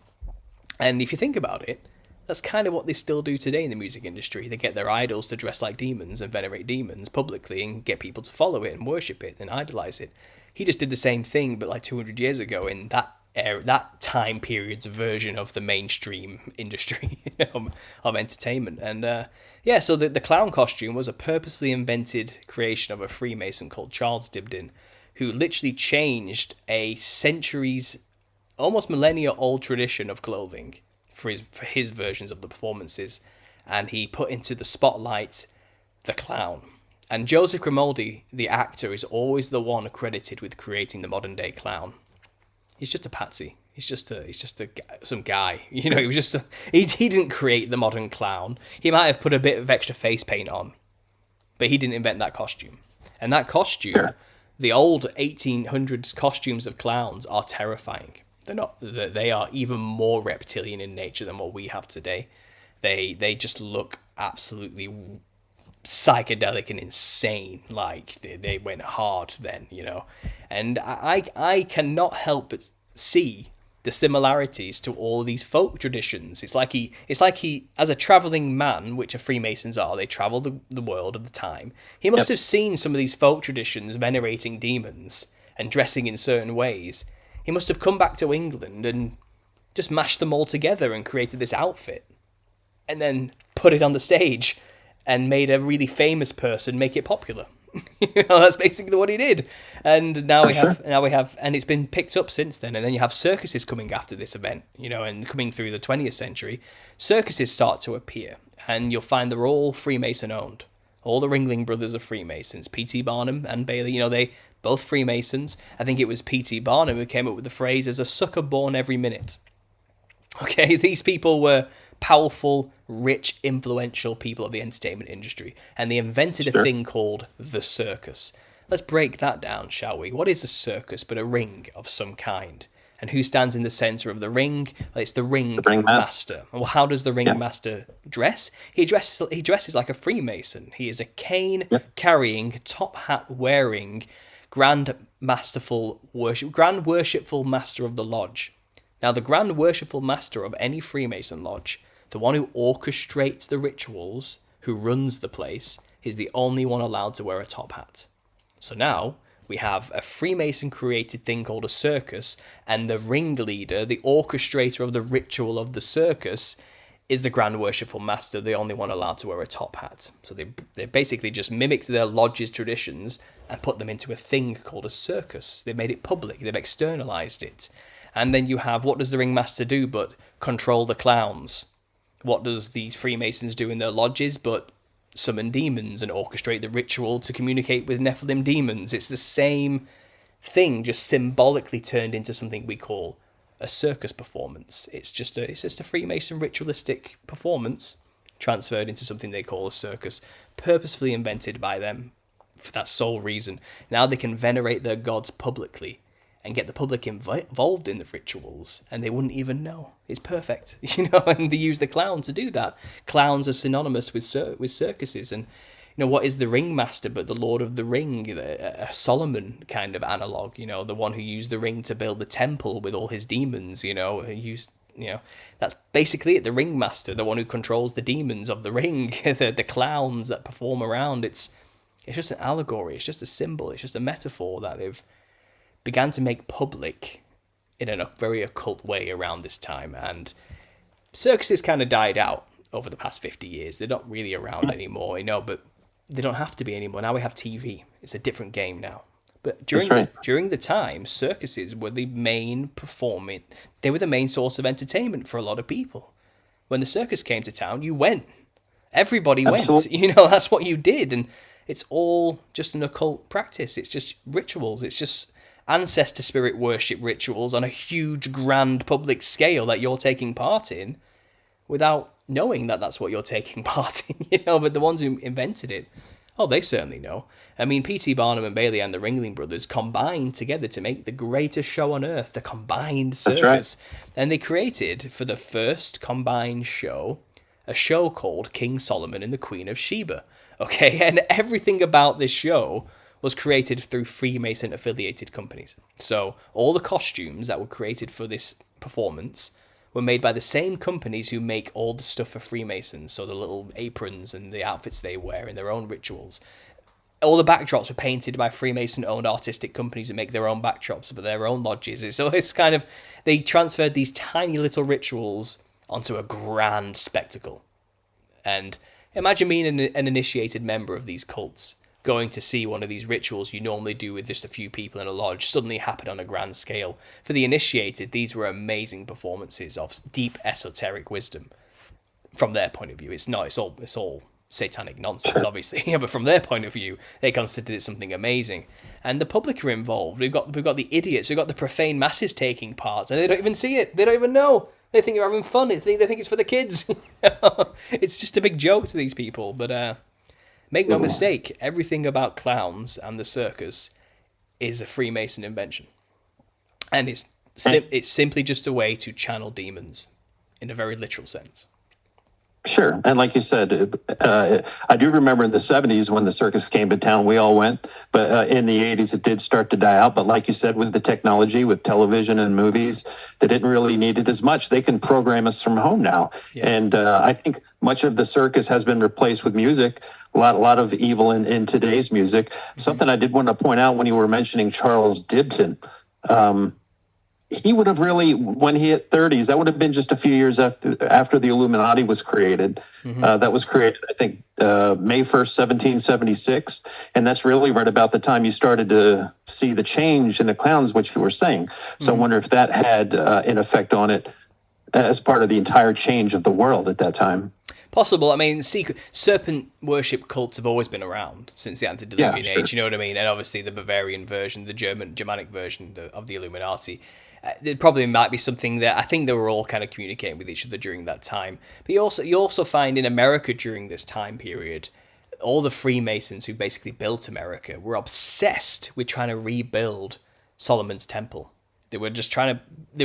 And if you think about it, that's kind of what they still do today in the music industry. They get their idols to dress like demons and venerate demons publicly and get people to follow it and worship it and idolize it. He just did the same thing, but like 200 years ago in that era, that time period's version of the mainstream industry of entertainment. And so the clown costume was a purposefully invented creation of a Freemason called Charles Dibdin, who literally changed a centuries, almost millennia-old tradition of clothing for his versions of the performances, and he put into the spotlight the clown. And Joseph Grimaldi, the actor, is always the one credited with creating the modern-day clown. He's just a patsy. He's just some guy. He was just he didn't create the modern clown. He might have put a bit of extra face paint on, but he didn't invent that costume. And that costume. Sure. The old 1800s costumes of clowns are terrifying. They're not. They are even more reptilian in nature than what we have today. They just look absolutely psychedelic and insane. Like they went hard then, And I cannot help but see the similarities to all of these folk traditions. It's like he, as a traveling man, which a Freemasons are, they travel the world of the time. He must have seen some of these folk traditions venerating demons and dressing in certain ways. He must have come back to England and just mashed them all together and created this outfit, and then put it on the stage and made a really famous person make it popular. That's basically what he did. And now we have, and it's been picked up since then. And then you have circuses coming after this event, and coming through the 20th century, circuses start to appear, and you'll find they're all Freemason owned. All the Ringling Brothers are Freemasons. P.T. Barnum and Bailey, they both Freemasons. I think it was P.T. Barnum who came up with the phrase, "There's a sucker born every minute." Okay, these people were powerful, rich, influential people of the entertainment industry, and they invented a thing called the circus. Let's break that down, shall we? What is a circus but a ring of some kind? And who stands in the center of the ring? Well, it's the ring master. Well, how does the ring master dress? He dresses like a Freemason. He is a cane-carrying, top hat-wearing, grand worshipful master of the lodge. Now, the Grand Worshipful Master of any Freemason lodge, the one who orchestrates the rituals, who runs the place, is the only one allowed to wear a top hat. So now we have a Freemason-created thing called a circus, and the ringleader, the orchestrator of the ritual of the circus, is the Grand Worshipful Master, the only one allowed to wear a top hat. So they basically just mimicked their lodge's traditions and put them into a thing called a circus. They made it public. They've externalized it. And then you have, what does the ringmaster do but control the clowns? What does these Freemasons do in their lodges but summon demons and orchestrate the ritual to communicate with Nephilim demons? It's the same thing, just symbolically turned into something we call a circus performance. It's just a Freemason ritualistic performance transferred into something they call a circus, purposefully invented by them for that sole reason. Now they can venerate their gods publicly and get the public involved in the rituals, and they wouldn't even know. It's perfect, and they use the clown to do that. Clowns are synonymous with circuses, and what is the ringmaster but the Lord of the Ring, a Solomon kind of analog, the one who used the ring to build the temple with all his demons, that's basically it, the ringmaster, the one who controls the demons of the ring, the clowns that perform around. It's just an allegory, it's just a symbol, it's just a metaphor that they've began to make public in a very occult way around this time. And circuses kind of died out over the past 50 years. They're not really around anymore, but they don't have to be anymore. Now we have TV. It's a different game now. But during the time, circuses were the main they were the main source of entertainment for a lot of people. When the circus came to town, you went. Everybody Absolutely. Went. That's what you did. And it's all just an occult practice. It's just rituals. It's just ancestor spirit worship rituals on a huge, grand public scale that you're taking part in without knowing that that's what you're taking part in, but the ones who invented it, they certainly know. I mean, P.T. Barnum and Bailey and the Ringling Brothers combined together to make the greatest show on earth, the combined circus. That's right. And they created, for the first combined show, a show called King Solomon and the Queen of Sheba. Okay, and everything about this show was created through Freemason-affiliated companies. So all the costumes that were created for this performance were made by the same companies who make all the stuff for Freemasons, so the little aprons and the outfits they wear in their own rituals. All the backdrops were painted by Freemason-owned artistic companies who make their own backdrops for their own lodges. So it's kind of, they transferred these tiny little rituals onto a grand spectacle. And imagine being an initiated member of these cults, going to see one of these rituals you normally do with just a few people in a lodge suddenly happen on a grand scale. For the initiated, these were amazing performances of deep esoteric wisdom. From their point of view, it's all satanic nonsense, obviously. But from their point of view, they considered it something amazing. And the public are involved. We've got the idiots, we've got the profane masses taking part, and they don't even see it. They don't even know. They think they're having fun. They think it's for the kids. It's just a big joke to these people. But make no mistake, everything about clowns and the circus is a Freemason invention. And it's simply just a way to channel demons in a very literal sense. Sure. And like you said, I do remember in the 70s when the circus came to town, we all went. But in the 80s, it did start to die out. But like you said, with the technology, with television and movies, they didn't really need it as much. They can program us from home now. Yeah. And I think much of the circus has been replaced with music. A lot of evil in today's music. Mm-hmm. Something I did want to point out when you were mentioning Charles Dibdin. He would have really, when he hit 30s, that would have been just a few years after the Illuminati was created. Mm-hmm. That was created, I think, May 1st, 1776. And that's really right about the time you started to see the change in the clowns, which you were saying. So I wonder if that had an effect on it as part of the entire change of the world at that time. Possible. I mean, serpent worship cults have always been around since the antediluvian age, you know what I mean? And obviously the Bavarian version, the Germanic version of the Illuminati. There probably might be something that I think they were all kind of communicating with each other during that time. But you also find in America during this time period, all the Freemasons who basically built America were obsessed with trying to rebuild Solomon's Temple. They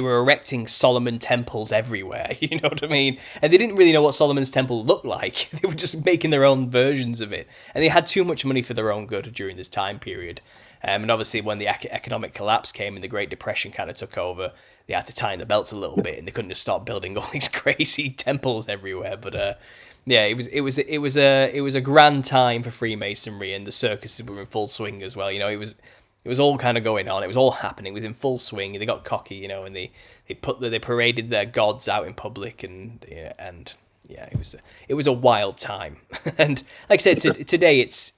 were erecting Solomon temples everywhere, you know what I mean? And they didn't really know what Solomon's temple looked like. They were just making their own versions of it. And they had too much money for their own good during this time period. And obviously when the economic collapse came and the Great Depression kind of took over, they had to tighten the belts a little bit and they couldn't just start building all these crazy temples everywhere. But yeah, it was a grand time for Freemasonry, and the circuses were in full swing as well. You know, it was all kind of going on. It was all happening. It was in full swing. They got cocky, you know, and they paraded their gods out in public, and yeah, it was a wild time. And like I said, today it's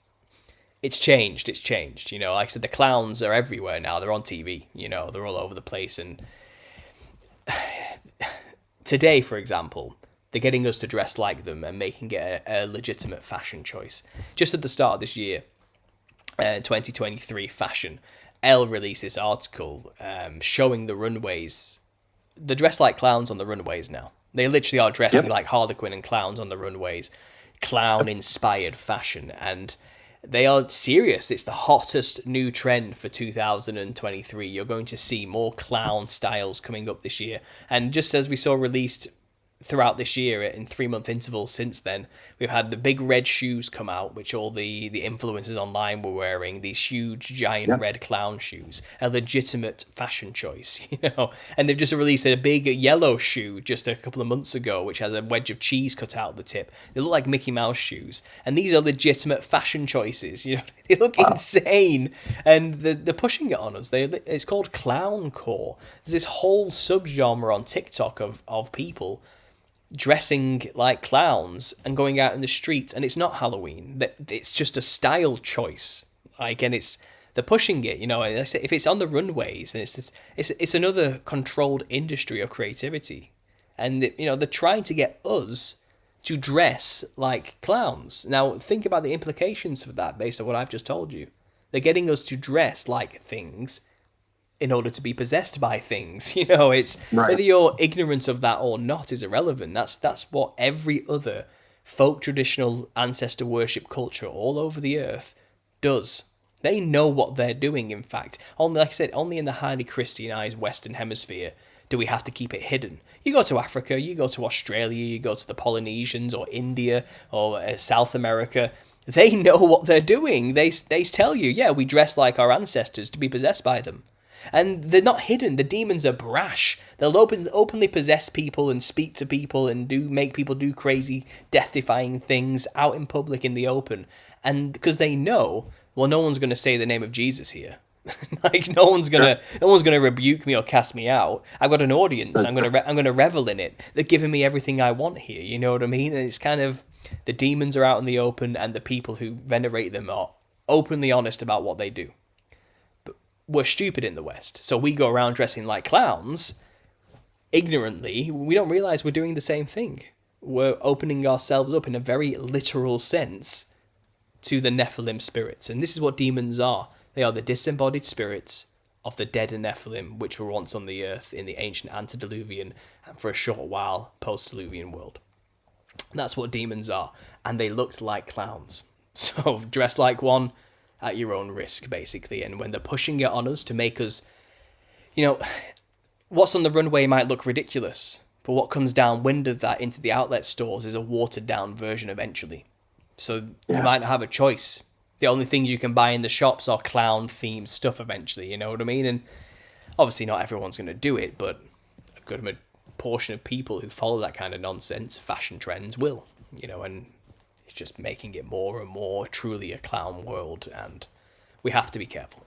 changed. It's changed. You know, like I said, the clowns are everywhere now. They're on TV. You know, they're all over the place. And today, for example, they're getting us to dress like them and making it a legitimate fashion choice. Just at the start of this year, 2023 fashion, Elle released this article showing the runways. They're dressed like clowns on the runways now. They literally are dressing like Harlequin and clowns on the runways, clown-inspired fashion, and they are serious. It's the hottest new trend for 2023. You're going to see more clown styles coming up this year. And just as we saw released throughout this year in 3-month intervals since then, we've had the big red shoes come out, which all the influencers online were wearing, these huge giant red clown shoes, a legitimate fashion choice, and they've just released a big yellow shoe just a couple of months ago, which has a wedge of cheese cut out of the tip. They look like Mickey Mouse shoes, and these are legitimate fashion choices. They look insane, and they're pushing it on us. It's called clowncore. There's this whole subgenre on TikTok of people dressing like clowns and going out in the streets, and it's not Halloween. It's just a style choice. And they're pushing it. If it's on the runways, then it's another controlled industry of creativity, and they're trying to get us to dress like clowns. Now think about the implications for that based on what I've just told you. They're getting us to dress like things in order to be possessed by things. It's right. Whether you're ignorant of that or not is irrelevant. That's what every other folk traditional ancestor worship culture all over the earth does. They know what they're doing, in fact. Like I said, only in the highly Christianized Western Hemisphere do we have to keep it hidden. You go to Africa, you go to Australia, you go to the Polynesians or India or South America. They know what they're doing. They tell you, yeah, we dress like our ancestors to be possessed by them. And they're not hidden. The demons are brash. They'll openly possess people and speak to people and make people do crazy, death-defying things out in public in the open. And because they know, well, no one's going to say the name of Jesus here. No one's gonna rebuke me or cast me out. I've got an audience. I'm gonna revel in it. They're giving me everything I want here. You know what I mean? And it's kind of the demons are out in the open, and the people who venerate them are openly honest about what they do. We're stupid in the West, so we go around dressing like clowns ignorantly. We don't realize we're doing the same thing. We're opening ourselves up in a very literal sense to the Nephilim spirits, and this is what demons are. They are the disembodied spirits of the dead Nephilim, which were once on the earth in the ancient antediluvian and for a short while post-diluvian world. That's what demons are, and they looked like clowns. So dress like one at your own risk, basically. And when they're pushing it on us to make us, what's on the runway might look ridiculous, but what comes downwind of that into the outlet stores is a watered down version eventually. So you might not have a choice. The only things you can buy in the shops are clown themed stuff eventually, you know what I mean? And obviously not everyone's going to do it, but a good portion of people who follow that kind of nonsense, fashion trends, will, and it's just making it more and more truly a clown world, and we have to be careful.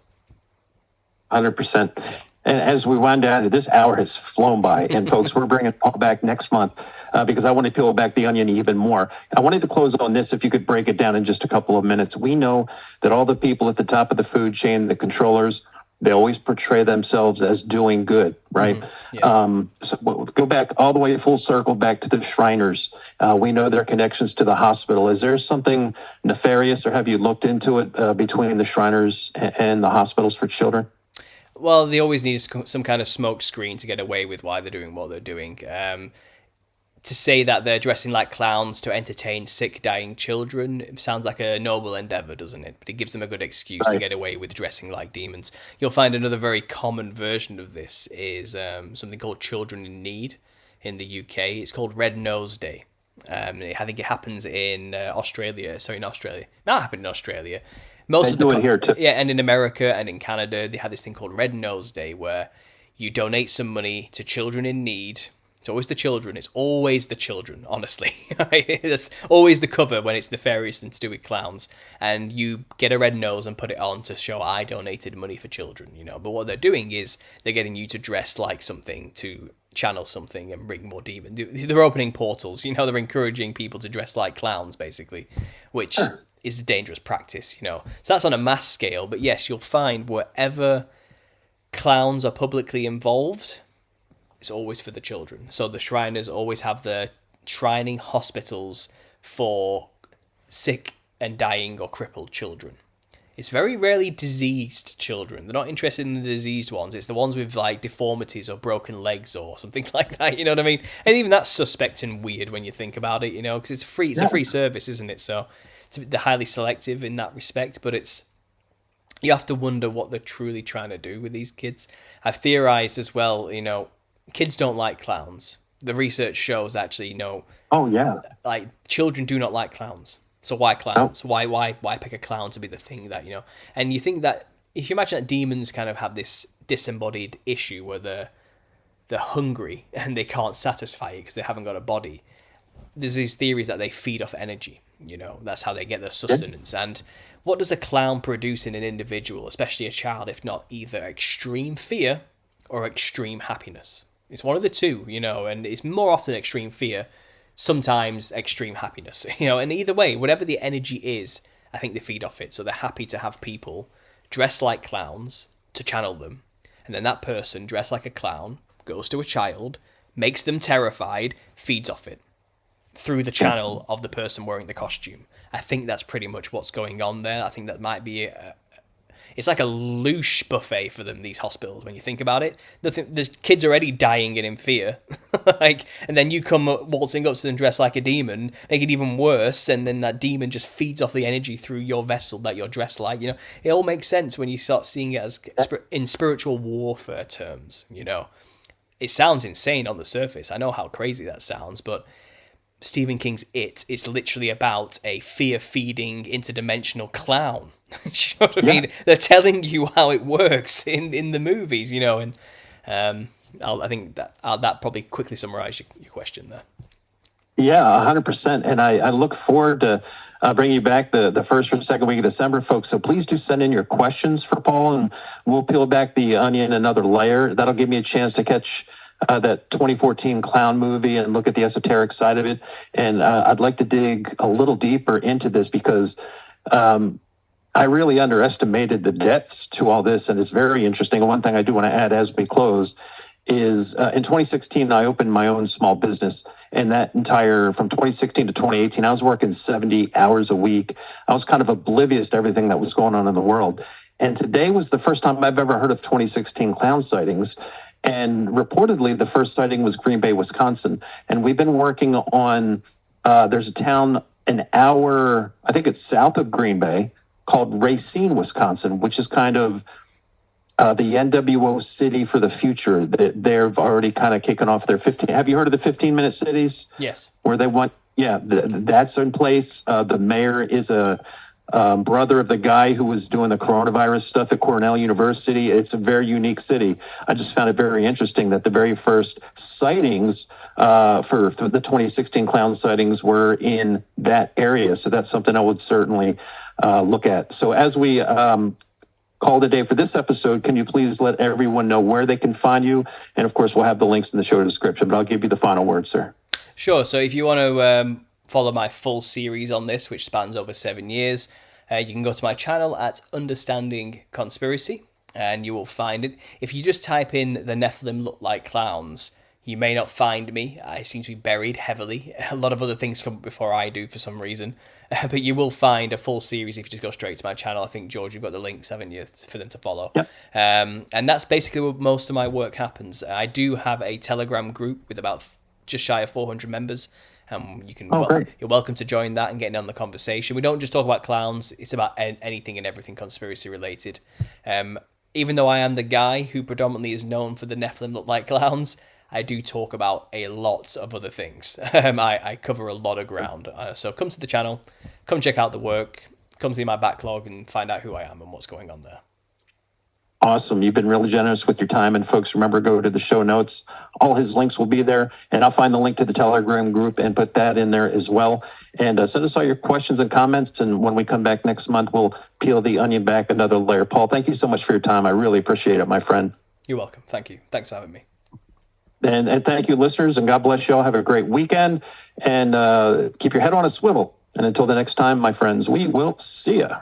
100%. And as we wind down, this hour has flown by. And folks, we're bringing Paul back next month because I want to peel back the onion even more. I wanted to close on this, if you could break it down in just a couple of minutes. We know that all the people at the top of the food chain, the controllers, they always portray themselves as doing good, right? Mm-hmm. Yeah. So we'll go back all the way full circle back to the Shriners. We know their connections to the hospital. Is there something nefarious, or have you looked into it between the Shriners and the hospitals for children? Well, they always need some kind of smoke screen to get away with why they're doing what they're doing. To say that they're dressing like clowns to entertain sick, dying children, it sounds like a noble endeavor, doesn't it? But it gives them a good excuse to get away with dressing like demons. You'll find another very common version of this is something called Children in Need in the UK. It's called Red Nose Day. I think it happens in Australia. Sorry, in Australia. Not happened in Australia. Most of the here too. Yeah, and in America and in Canada, they have this thing called Red Nose Day, where you donate some money to children in need. It's always the children. It's always the children, honestly. It's always the cover when it's nefarious and to do with clowns. And you get a red nose and put it on to show I donated money for children, But what they're doing is they're getting you to dress like something, to channel something and bring more demons. They're opening portals, they're encouraging people to dress like clowns, basically, which is a dangerous practice, So that's on a mass scale. But yes, you'll find wherever clowns are publicly involved, it's always for the children. So the Shriners always have the shrining hospitals for sick and dying or crippled children. it's very rarely diseased children. They're not interested in the diseased ones. It's the ones with like deformities or broken legs or something like that. You know what I mean? And even that's suspect and weird when you think about it. You know, because it's a free service, isn't it? So they're highly selective in that respect. But you have to wonder what they're truly trying to do with these kids. I've theorized as well. You know, kids don't like clowns. The research shows actually, Oh yeah. like children do not like clowns. So why clowns? Why pick a clown to be the thing that, And you think that if you imagine that demons kind of have this disembodied issue where they're hungry and they can't satisfy it because they haven't got a body. There's these theories that they feed off energy. That's how they get their sustenance. And what does a clown produce in an individual, especially a child, if not either extreme fear or extreme happiness? It's one of the two, and it's more often extreme fear, sometimes extreme happiness, and either way, whatever the energy is, I think they feed off it. So they're happy to have people dress like clowns to channel them. And then that person dressed like a clown goes to a child, makes them terrified, feeds off it through the channel of the person wearing the costume. I think that's pretty much what's going on there. I think that might be it's like a louche buffet for them, these hospitals, when you think about it. The kids are already dying and in fear. And then you come waltzing up to them dressed like a demon, make it even worse, and then that demon just feeds off the energy through your vessel that you're dressed like. It all makes sense when you start seeing it as in spiritual warfare terms. It sounds insane on the surface. I know how crazy that sounds, but Stephen King's It's literally about a fear-feeding interdimensional clown. You know what I mean? They're telling you how it works in the movies, and I think that probably quickly summarise your question there. Yeah, 100%. And I look forward to bringing you back the first or second week of December, folks. So please do send in your questions for Paul, and we'll peel back the onion another layer. That'll give me a chance to catch that 2014 clown movie and look at the esoteric side of it. And I'd like to dig a little deeper into this because I really underestimated the depths to all this, and it's very interesting. And one thing I do want to add as we close is in 2016, I opened my own small business, and from 2016 to 2018, I was working 70 hours a week. I was kind of oblivious to everything that was going on in the world. And today was the first time I've ever heard of 2016 clown sightings. And reportedly, the first sighting was Green Bay, Wisconsin. And we've been working on, there's a town an hour, I think it's south of Green Bay, called Racine, Wisconsin, which is kind of the NWO city for the future. They've already kind of kicking off their 15. Have you heard of the 15-minute cities? Yes. Where they want, that's in place. The mayor is a brother of the guy who was doing the coronavirus stuff at Cornell University. It's a very unique city. I just found it very interesting that the very first sightings for the 2016 clown sightings were in that area. So that's something I would certainly look at. So as we call it a day for this episode, can you please let everyone know where they can find you? And of course, we'll have the links in the show description, but I'll give you the final word, sir. Sure. So if you want to follow my full series on this, which spans over 7 years, you can go to my channel at UnderstandingConspiracy, and you will find it. If you just type in "the Nephilim look like clowns," you may not find me. I seem to be buried heavily. A lot of other things come up before I do for some reason. But you will find a full series if you just go straight to my channel. I think, George, you've got the links, haven't you, for them to follow? Yep. And that's basically where most of my work happens. I do have a Telegram group with about just shy of 400 members. You can you're welcome to join that and get in on the conversation. We don't just talk about clowns. It's about anything and everything conspiracy related. Even though I am the guy who predominantly is known for the Nephilim look like clowns, I do talk about a lot of other things. I cover a lot of ground. So come to the channel, come check out the work, come see my backlog and find out who I am and what's going on there. Awesome. You've been really generous with your time. And folks, remember, go to the show notes. All his links will be there. And I'll find the link to the Telegram group and put that in there as well. And send us all your questions and comments. And when we come back next month, we'll peel the onion back another layer. Paul, thank you so much for your time. I really appreciate it, my friend. You're welcome. Thank you. Thanks for having me. And thank you, listeners. And God bless you all. Have a great weekend. And keep your head on a swivel. And until the next time, my friends, we will see ya.